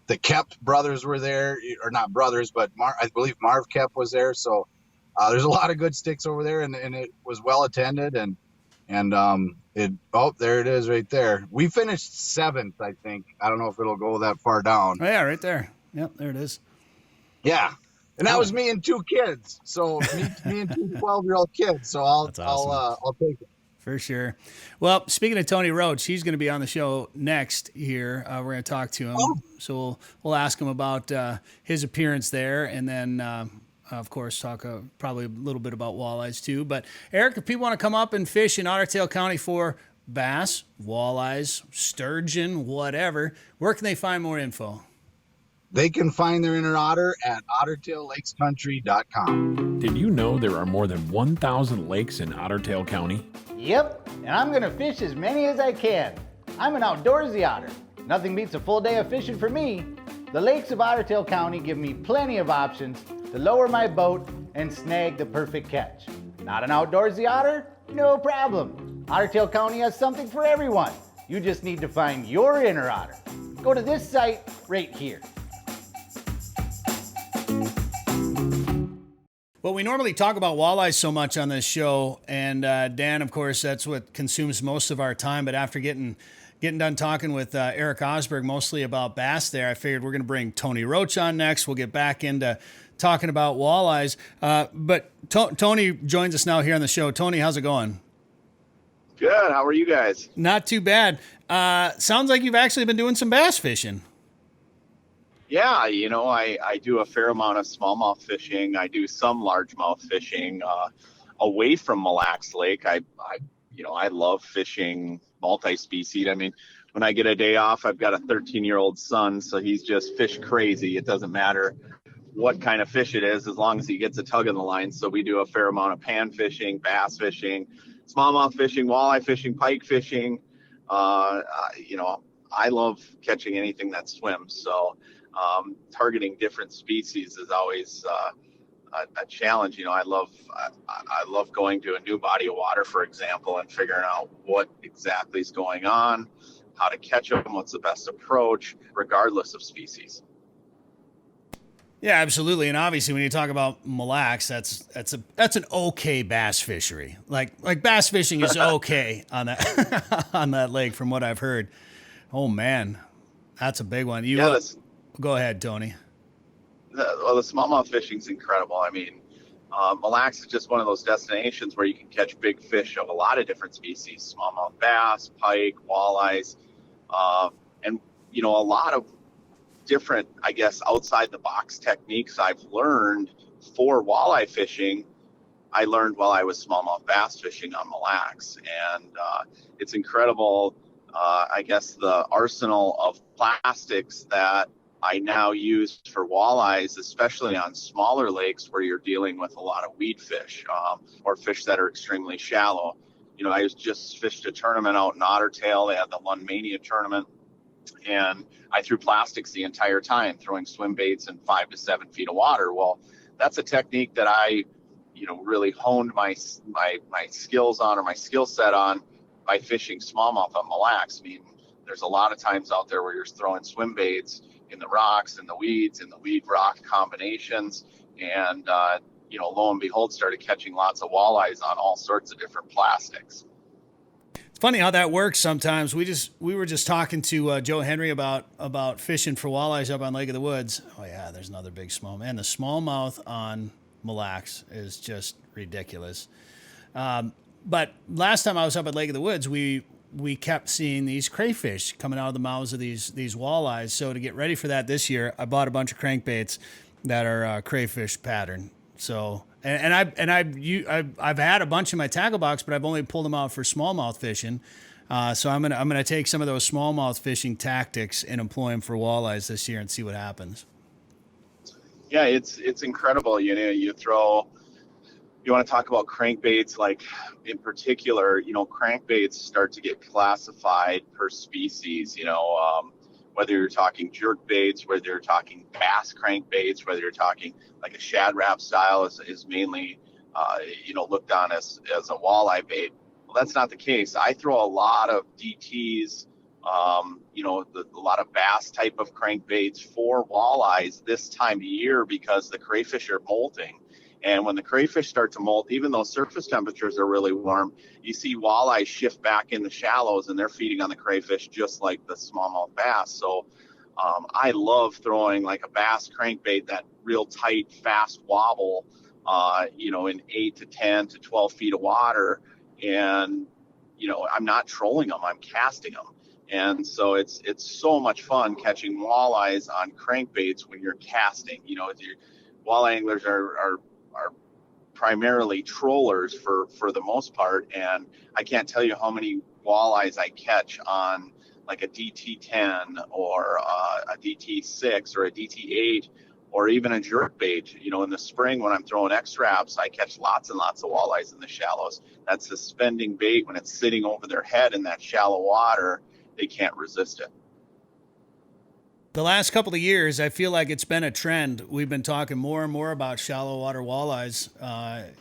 the Kep brothers were there, or not brothers, but I believe Marv Kep was there. So there's a lot of good sticks over there, and it was well attended. And there it is right there. We finished 7th, I think. I don't know if it'll go that far down. Oh, yeah, right there. Yep, there it is. Yeah. And that was me and 2 kids. So me and 2 12-year-old kids. So I'll take it. For sure. Well, speaking of Tony Roach, he's going to be on the show next here. We're going to talk to him. Oh. So we'll ask him about his appearance there, and then, of course, talk probably a little bit about walleyes too. But, Eric, if people want to come up and fish in Otter Tail County for bass, walleyes, sturgeon, whatever, where can they find more info? They can find their inner otter at ottertaillakescountry.com. Did you know there are more than 1,000 lakes in Otter Tail County? Yep, and I'm gonna fish as many as I can. I'm an outdoorsy otter. Nothing beats a full day of fishing for me. The lakes of Otter Tail County give me plenty of options to lower my boat and snag the perfect catch. Not an outdoorsy otter? No problem. Otter Tail County has something for everyone. You just need to find your inner otter. Go to this site right here. Well, we normally talk about walleyes so much on this show, and Dan, of course, that's what consumes most of our time. But after getting done talking with Erik Osberg mostly about bass there, I figured we're going to bring Tony Roach on next. We'll get back into talking about walleyes. But Tony joins us now here on the show. Tony, how's it going? Good. How are you guys? Not too bad. Sounds like you've actually been doing some bass fishing. Yeah, I do a fair amount of smallmouth fishing. I do some largemouth fishing away from Mille Lacs Lake. I love fishing multi-species. I mean, when I get a day off, I've got a 13-year-old son, so he's just fish crazy. It doesn't matter what kind of fish it is, as long as he gets a tug in the line. So we do a fair amount of pan fishing, bass fishing, smallmouth fishing, walleye fishing, pike fishing. I love catching anything that swims. So targeting different species is always a challenge. I love going to a new body of water, for example, and figuring out what exactly is going on, how to catch them, what's the best approach, regardless of species. Yeah, absolutely. And obviously, when you talk about Mille Lacs, that's an okay bass fishery. Like bass fishing is okay on that on that lake, from what I've heard. Oh man, that's a big one. Go ahead, Tony. The smallmouth fishing is incredible. I mean, Mille Lacs is just one of those destinations where you can catch big fish of a lot of different species: smallmouth bass, pike, walleyes, and a lot of different, I guess, outside the box techniques I've learned for walleye fishing. I learned while I was smallmouth bass fishing on Mille Lacs, and it's incredible. I guess the arsenal of plastics that I now use for walleyes, especially on smaller lakes where you're dealing with a lot of weed fish or fish that are extremely shallow. I just fished a tournament out in Otter Tail. They had the Lund Mania tournament, and I threw plastics the entire time, throwing swim baits in 5 to 7 feet of water. Well, that's a technique that I, really honed my skills on, or my skill set on, by fishing smallmouth on Mille Lacs. I mean, there's a lot of times out there where you're throwing swim baits in the rocks, in the weeds, in the weed rock combinations, and lo and behold, started catching lots of walleyes on all sorts of different plastics. It's funny how that works sometimes. We were just talking to Joe Henry about fishing for walleyes up on Lake of the Woods. Oh yeah, there's another big small man. The smallmouth on Mille Lacs is just ridiculous. But last time I was up at Lake of the Woods, we kept seeing these crayfish coming out of the mouths of these walleyes. So to get ready for that this year, I bought a bunch of crankbaits that are crayfish pattern. So I've had a bunch in my tackle box, but I've only pulled them out for smallmouth fishing. So I'm gonna take some of those smallmouth fishing tactics and employ them for walleyes this year and see what happens. Yeah, it's incredible. You want to talk about crankbaits, like in particular, crankbaits start to get classified per species, whether you're talking jerk baits, whether you're talking bass crankbaits, whether you're talking like a shad wrap style is mainly, looked on as a walleye bait. Well, that's not the case. I throw a lot of DTs A lot of bass type of crankbaits for walleyes this time of year because the crayfish are molting. And when the crayfish start to molt, even though surface temperatures are really warm, you see walleyes shift back in the shallows and they're feeding on the crayfish just like the smallmouth bass. So I love throwing like a bass crankbait, that real tight, fast wobble, in 8 to 10 to 12 feet of water. And, I'm not trolling them, I'm casting them. And so it's so much fun catching walleyes on crankbaits when you're casting. Walleye anglers are primarily trollers for the most part, and I can't tell you how many walleyes I catch on like a DT10 or a DT6 or a DT8 or even a jerkbait. In the spring when I'm throwing X-Traps, I catch lots and lots of walleyes in the shallows. That suspending bait, when it's sitting over their head in that shallow water, they can't resist it. The last couple of years, I feel like it's been a trend. We've been talking more and more about shallow water walleyes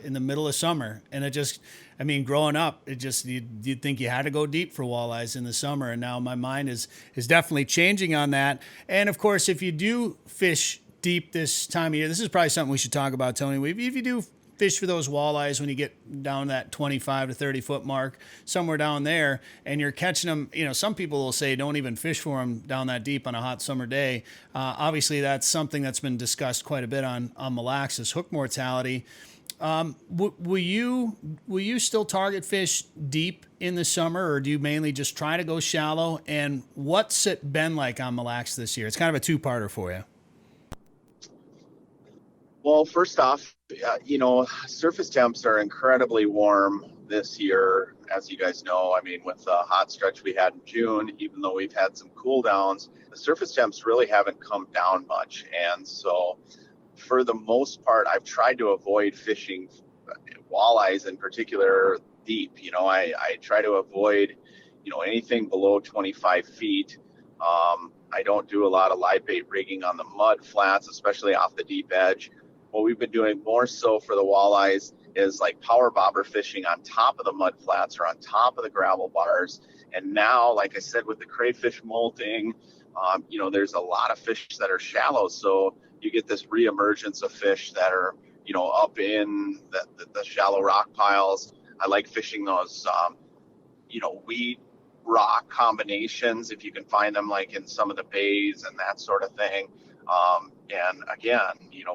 in the middle of summer. And growing up, you'd think you had to go deep for walleyes in the summer. And now my mind is definitely changing on that. And of course, if you do fish deep this time of year, this is probably something we should talk about, Tony. If you do fish for those walleyes when you get down that 25 to 30 foot mark, somewhere down there, and you're catching them, some people will say don't even fish for them down that deep on a hot summer day. Obviously, that's something that's been discussed quite a bit on Mille Lacs, is hook mortality. Will you still target fish deep in the summer, or do you mainly just try to go shallow? And what's it been like on Mille Lacs this year? It's kind of a two-parter for you. Well, first off, surface temps are incredibly warm this year, as you guys know. With the hot stretch we had in June, even though we've had some cool downs, the surface temps really haven't come down much. And so for the most part, I've tried to avoid fishing walleyes in particular deep. I try to avoid, anything below 25 feet. I don't do a lot of live bait rigging on the mud flats, especially off the deep edge. What we've been doing more so for the walleyes is like power bobber fishing on top of the mud flats or on top of the gravel bars. And now, like I said, with the crayfish molting, there's a lot of fish that are shallow. So you get this reemergence of fish that are, up in the shallow rock piles. I like fishing those, weed rock combinations, if you can find them like in some of the bays and that sort of thing. And again,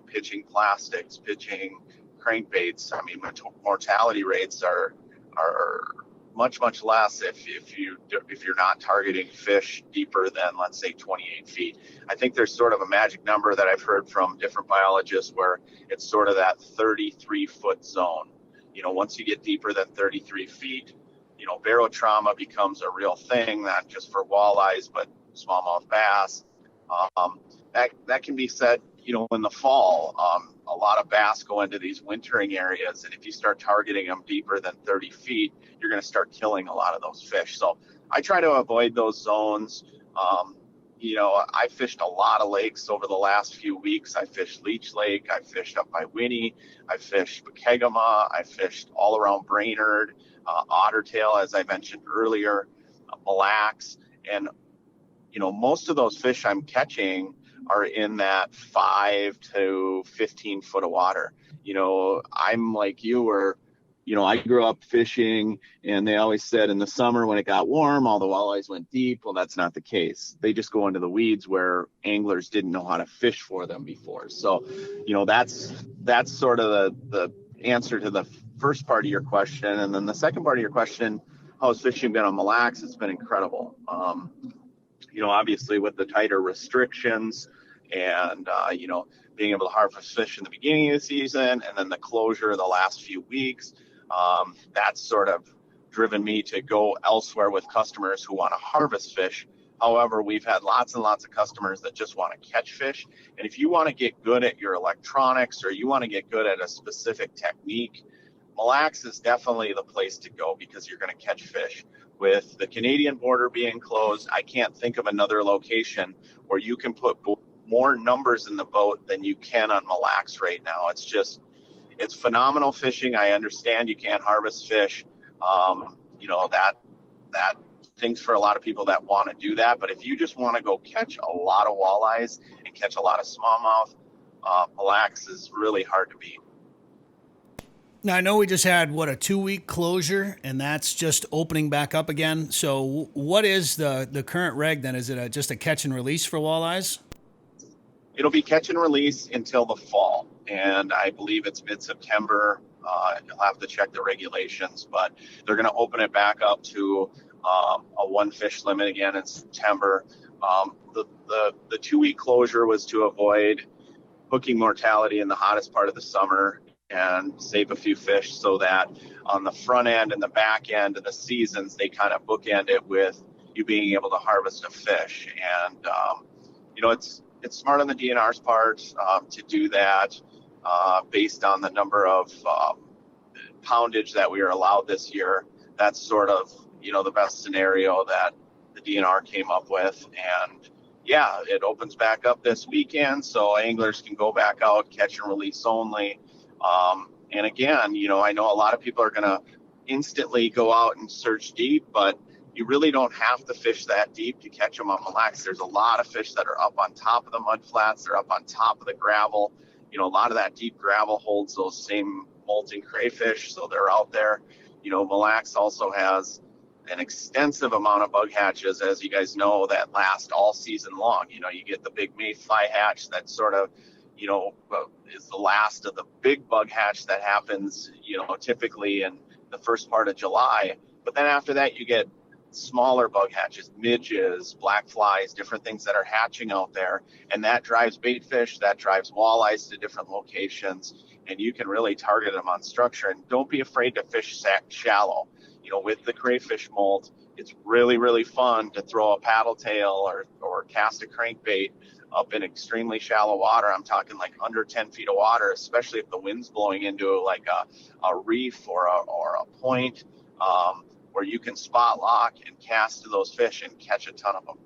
pitching plastics, pitching crankbaits. Mortality rates are much less if you're not targeting fish deeper than, let's say, 28 feet. I think there's sort of a magic number that I've heard from different biologists where it's sort of that 33-foot zone. Once you get deeper than 33 feet, barotrauma becomes a real thing, not just for walleyes but smallmouth bass. That can be said, in the fall. A lot of bass go into these wintering areas, and if you start targeting them deeper than 30 feet, you're going to start killing a lot of those fish. So I try to avoid those zones. I fished a lot of lakes over the last few weeks. I fished Leech Lake. I fished up by Winnie. I fished Bakegama. I fished all around Brainerd, Otter tail, as I mentioned earlier, Mille Lacs. And, most of those fish I'm catching are in that 5 to 15 foot of water. I'm like you, where, I grew up fishing, and they always said in the summer when it got warm, all the walleyes went deep. Well, that's not the case. They just go into the weeds where anglers didn't know how to fish for them before. So, that's sort of the answer to the first part of your question. And then the second part of your question, how's fishing been on Mille Lacs? It's been incredible. Obviously with the tighter restrictions and, being able to harvest fish in the beginning of the season and then the closure of the last few weeks, that's sort of driven me to go elsewhere with customers who want to harvest fish. However, we've had lots and lots of customers that just want to catch fish. And if you want to get good at your electronics or you want to get good at a specific technique, Mille Lacs is definitely the place to go because you're going to catch fish. With the Canadian border being closed, I can't think of another location where you can put more numbers in the boat than you can on Mille Lacs right now. It's phenomenal fishing. I understand you can't harvest fish. That things for a lot of people that want to do that. But if you just want to go catch a lot of walleyes and catch a lot of smallmouth, Mille Lacs is really hard to beat. Now, I know we just had, a 2-week closure, and that's just opening back up again. So what is the current reg then? Is it just a catch and release for walleyes? It'll be catch and release until the fall, and I believe it's mid-September. You'll have to check the regulations, but they're going to open it back up to a 1 fish limit again in September. The 2-week closure was to avoid hooking mortality in the hottest part of the summer and save a few fish, so that on the front end and the back end of the seasons, they kind of bookend it with you being able to harvest a fish. And, it's smart on the DNR's part to do that based on the number of poundage that we are allowed this year. That's sort of, the best scenario that the DNR came up with. And yeah, it opens back up this weekend, so anglers can go back out, catch and release only. And again, I know a lot of people are going to instantly go out and search deep, but you really don't have to fish that deep to catch them on Mille Lacs. There's a lot of fish that are up on top of the mud flats. They're up on top of the gravel. A lot of that deep gravel holds those same molting crayfish, so they're out there. Mille Lacs also has an extensive amount of bug hatches, as you guys know, that last all season long. You get the big mayfly hatch that sort of, is the last of the big bug hatch that happens, typically in the first part of July. But then after that, you get smaller bug hatches, midges, black flies, different things that are hatching out there. And that drives bait fish, that drives walleyes to different locations. And you can really target them on structure. And don't be afraid to fish shallow. With the crayfish molt, it's really, really fun to throw a paddle tail or cast a crankbait up in extremely shallow water. I'm talking like under 10 feet of water, especially if the wind's blowing into like a reef or a point, where you can spot lock and cast to those fish and catch a ton of them.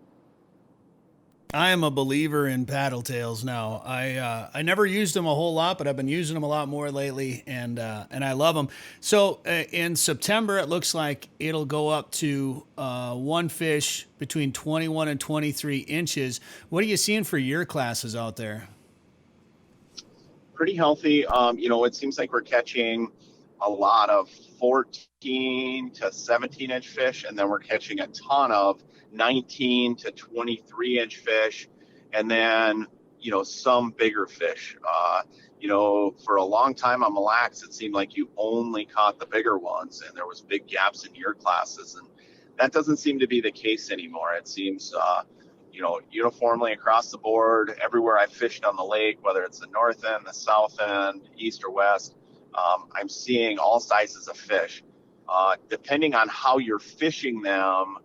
I am a believer in paddle tails now. I never used them a whole lot, but I've been using them a lot more lately, and I love them. So in September, it looks like it'll go up to 1 fish between 21 and 23 inches. What are you seeing for year classes out there? Pretty healthy. It seems like we're catching a lot of 14 to 17 inch fish, and then we're catching a ton of 19 to 23 inch fish, and then some bigger fish. For a long time on Mille Lacs, it seemed like you only caught the bigger ones, and there was big gaps in year classes, and that doesn't seem to be the case anymore. It seems uniformly across the board, everywhere I fished on the lake, whether it's the north end, the south end, east or west, I'm seeing all sizes of fish. Depending on how you're fishing them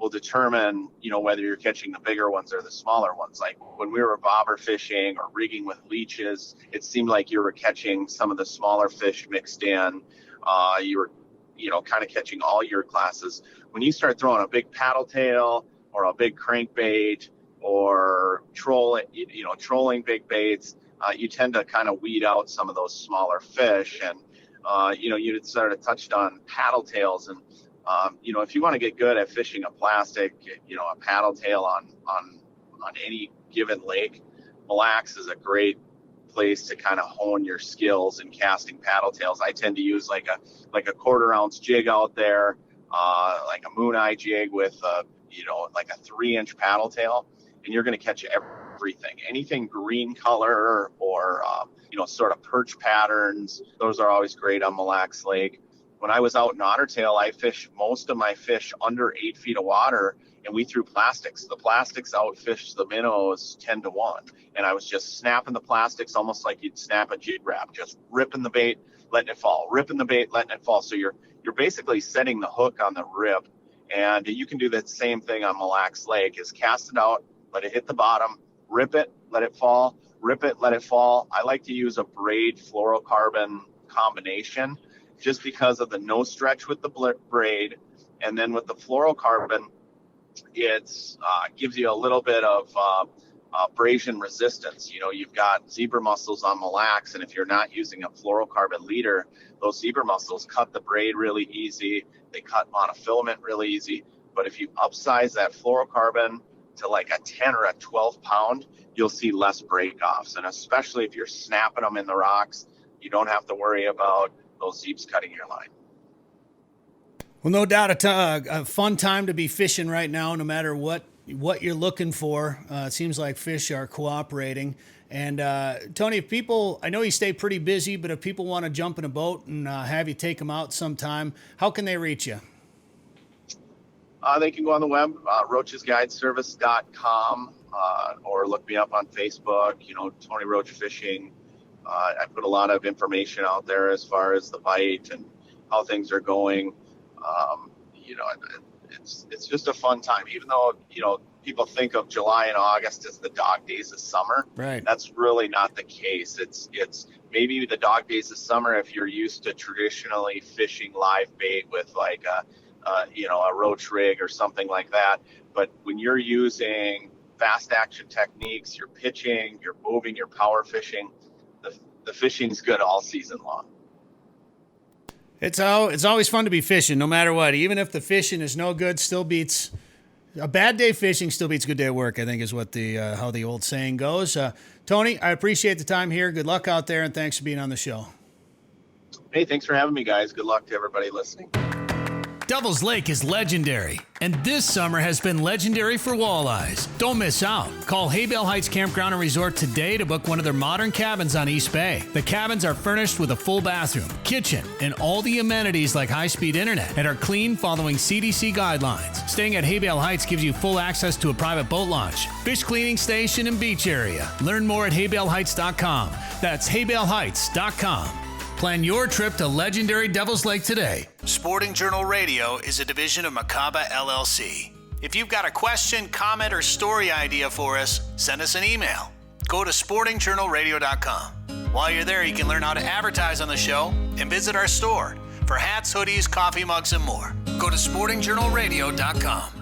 will determine, whether you're catching the bigger ones or the smaller ones. Like when we were bobber fishing or rigging with leeches, it seemed like you were catching some of the smaller fish mixed in. You were, kind of catching all year classes. When you start throwing a big paddle tail or a big crankbait or trolling big baits, you tend to kind of weed out some of those smaller fish. And, you sort of touched on paddle tails. And, if you want to get good at fishing a plastic, a paddle tail on any given lake, Mille Lacs is a great place to kind of hone your skills in casting paddle tails. I tend to use like a 1/4 ounce jig out there, like a moon eye jig with like a 3-inch paddle tail, and you're going to catch everything, anything green color or sort of perch patterns. Those are always great on Mille Lacs Lake. When I was out in Otter Tail, I fished most of my fish under 8 feet of water, and we threw plastics. The plastics outfished the minnows 10 to 1. And I was just snapping the plastics almost like you'd snap a jig wrap, just ripping the bait, letting it fall, ripping the bait, letting it fall. So you're basically setting the hook on the rip. And you can do that same thing on Mille Lacs Lake, is cast it out, let it hit the bottom, rip it, let it fall, rip it, let it fall. I like to use a braid fluorocarbon combination just because of the no stretch with the braid. And then with the fluorocarbon, it gives you a little bit of abrasion resistance. You've got zebra mussels on Mille Lacs, and if you're not using a fluorocarbon leader, those zebra mussels cut the braid really easy. They cut monofilament really easy. But if you upsize that fluorocarbon to like a 10 or a 12 pound, you'll see less breakoffs. And especially if you're snapping them in the rocks, you don't have to worry about those zeeps cutting your line. Well, no doubt a fun time to be fishing right now, no matter what you're looking for. It seems like fish are cooperating. And Tony, if people, I know you stay pretty busy, but if people want to jump in a boat and have you take them out sometime, how can they reach you? They can go on the web, roachesguideservice.com, or look me up on Facebook, Tony Roach Fishing. I put a lot of information out there as far as the bite and how things are going. It's just a fun time, even though, people think of July and August as the dog days of summer. Right. That's really not the case. It's maybe the dog days of summer if you're used to traditionally fishing live bait with like a roach rig or something like that. But when you're using fast action techniques, you're pitching, you're moving, you're power fishing, the fishing's good all season long. It's always fun to be fishing, no matter what. Even if the fishing is no good, still beats a bad day fishing. Still beats a good day of work, I think, is what how the old saying goes. Tony, I appreciate the time here. Good luck out there, and thanks for being on the show. Hey, thanks for having me, guys. Good luck to everybody listening. Devil's Lake is legendary, and this summer has been legendary for walleyes. Don't miss out. Call Haybale Heights Campground and Resort today to book one of their modern cabins on East Bay. The cabins are furnished with a full bathroom, kitchen, and all the amenities like high-speed internet, and are clean following CDC guidelines. Staying at Haybale Heights gives you full access to a private boat launch, fish cleaning station, and beach area. Learn more at haybaleheights.com. That's haybaleheights.com. Plan your trip to legendary Devil's Lake today. Sporting Journal Radio is a division of Macaba LLC. If you've got a question, comment, or story idea for us, send us an email. Go to sportingjournalradio.com. While you're there, you can learn how to advertise on the show and visit our store for hats, hoodies, coffee mugs, and more. Go to sportingjournalradio.com.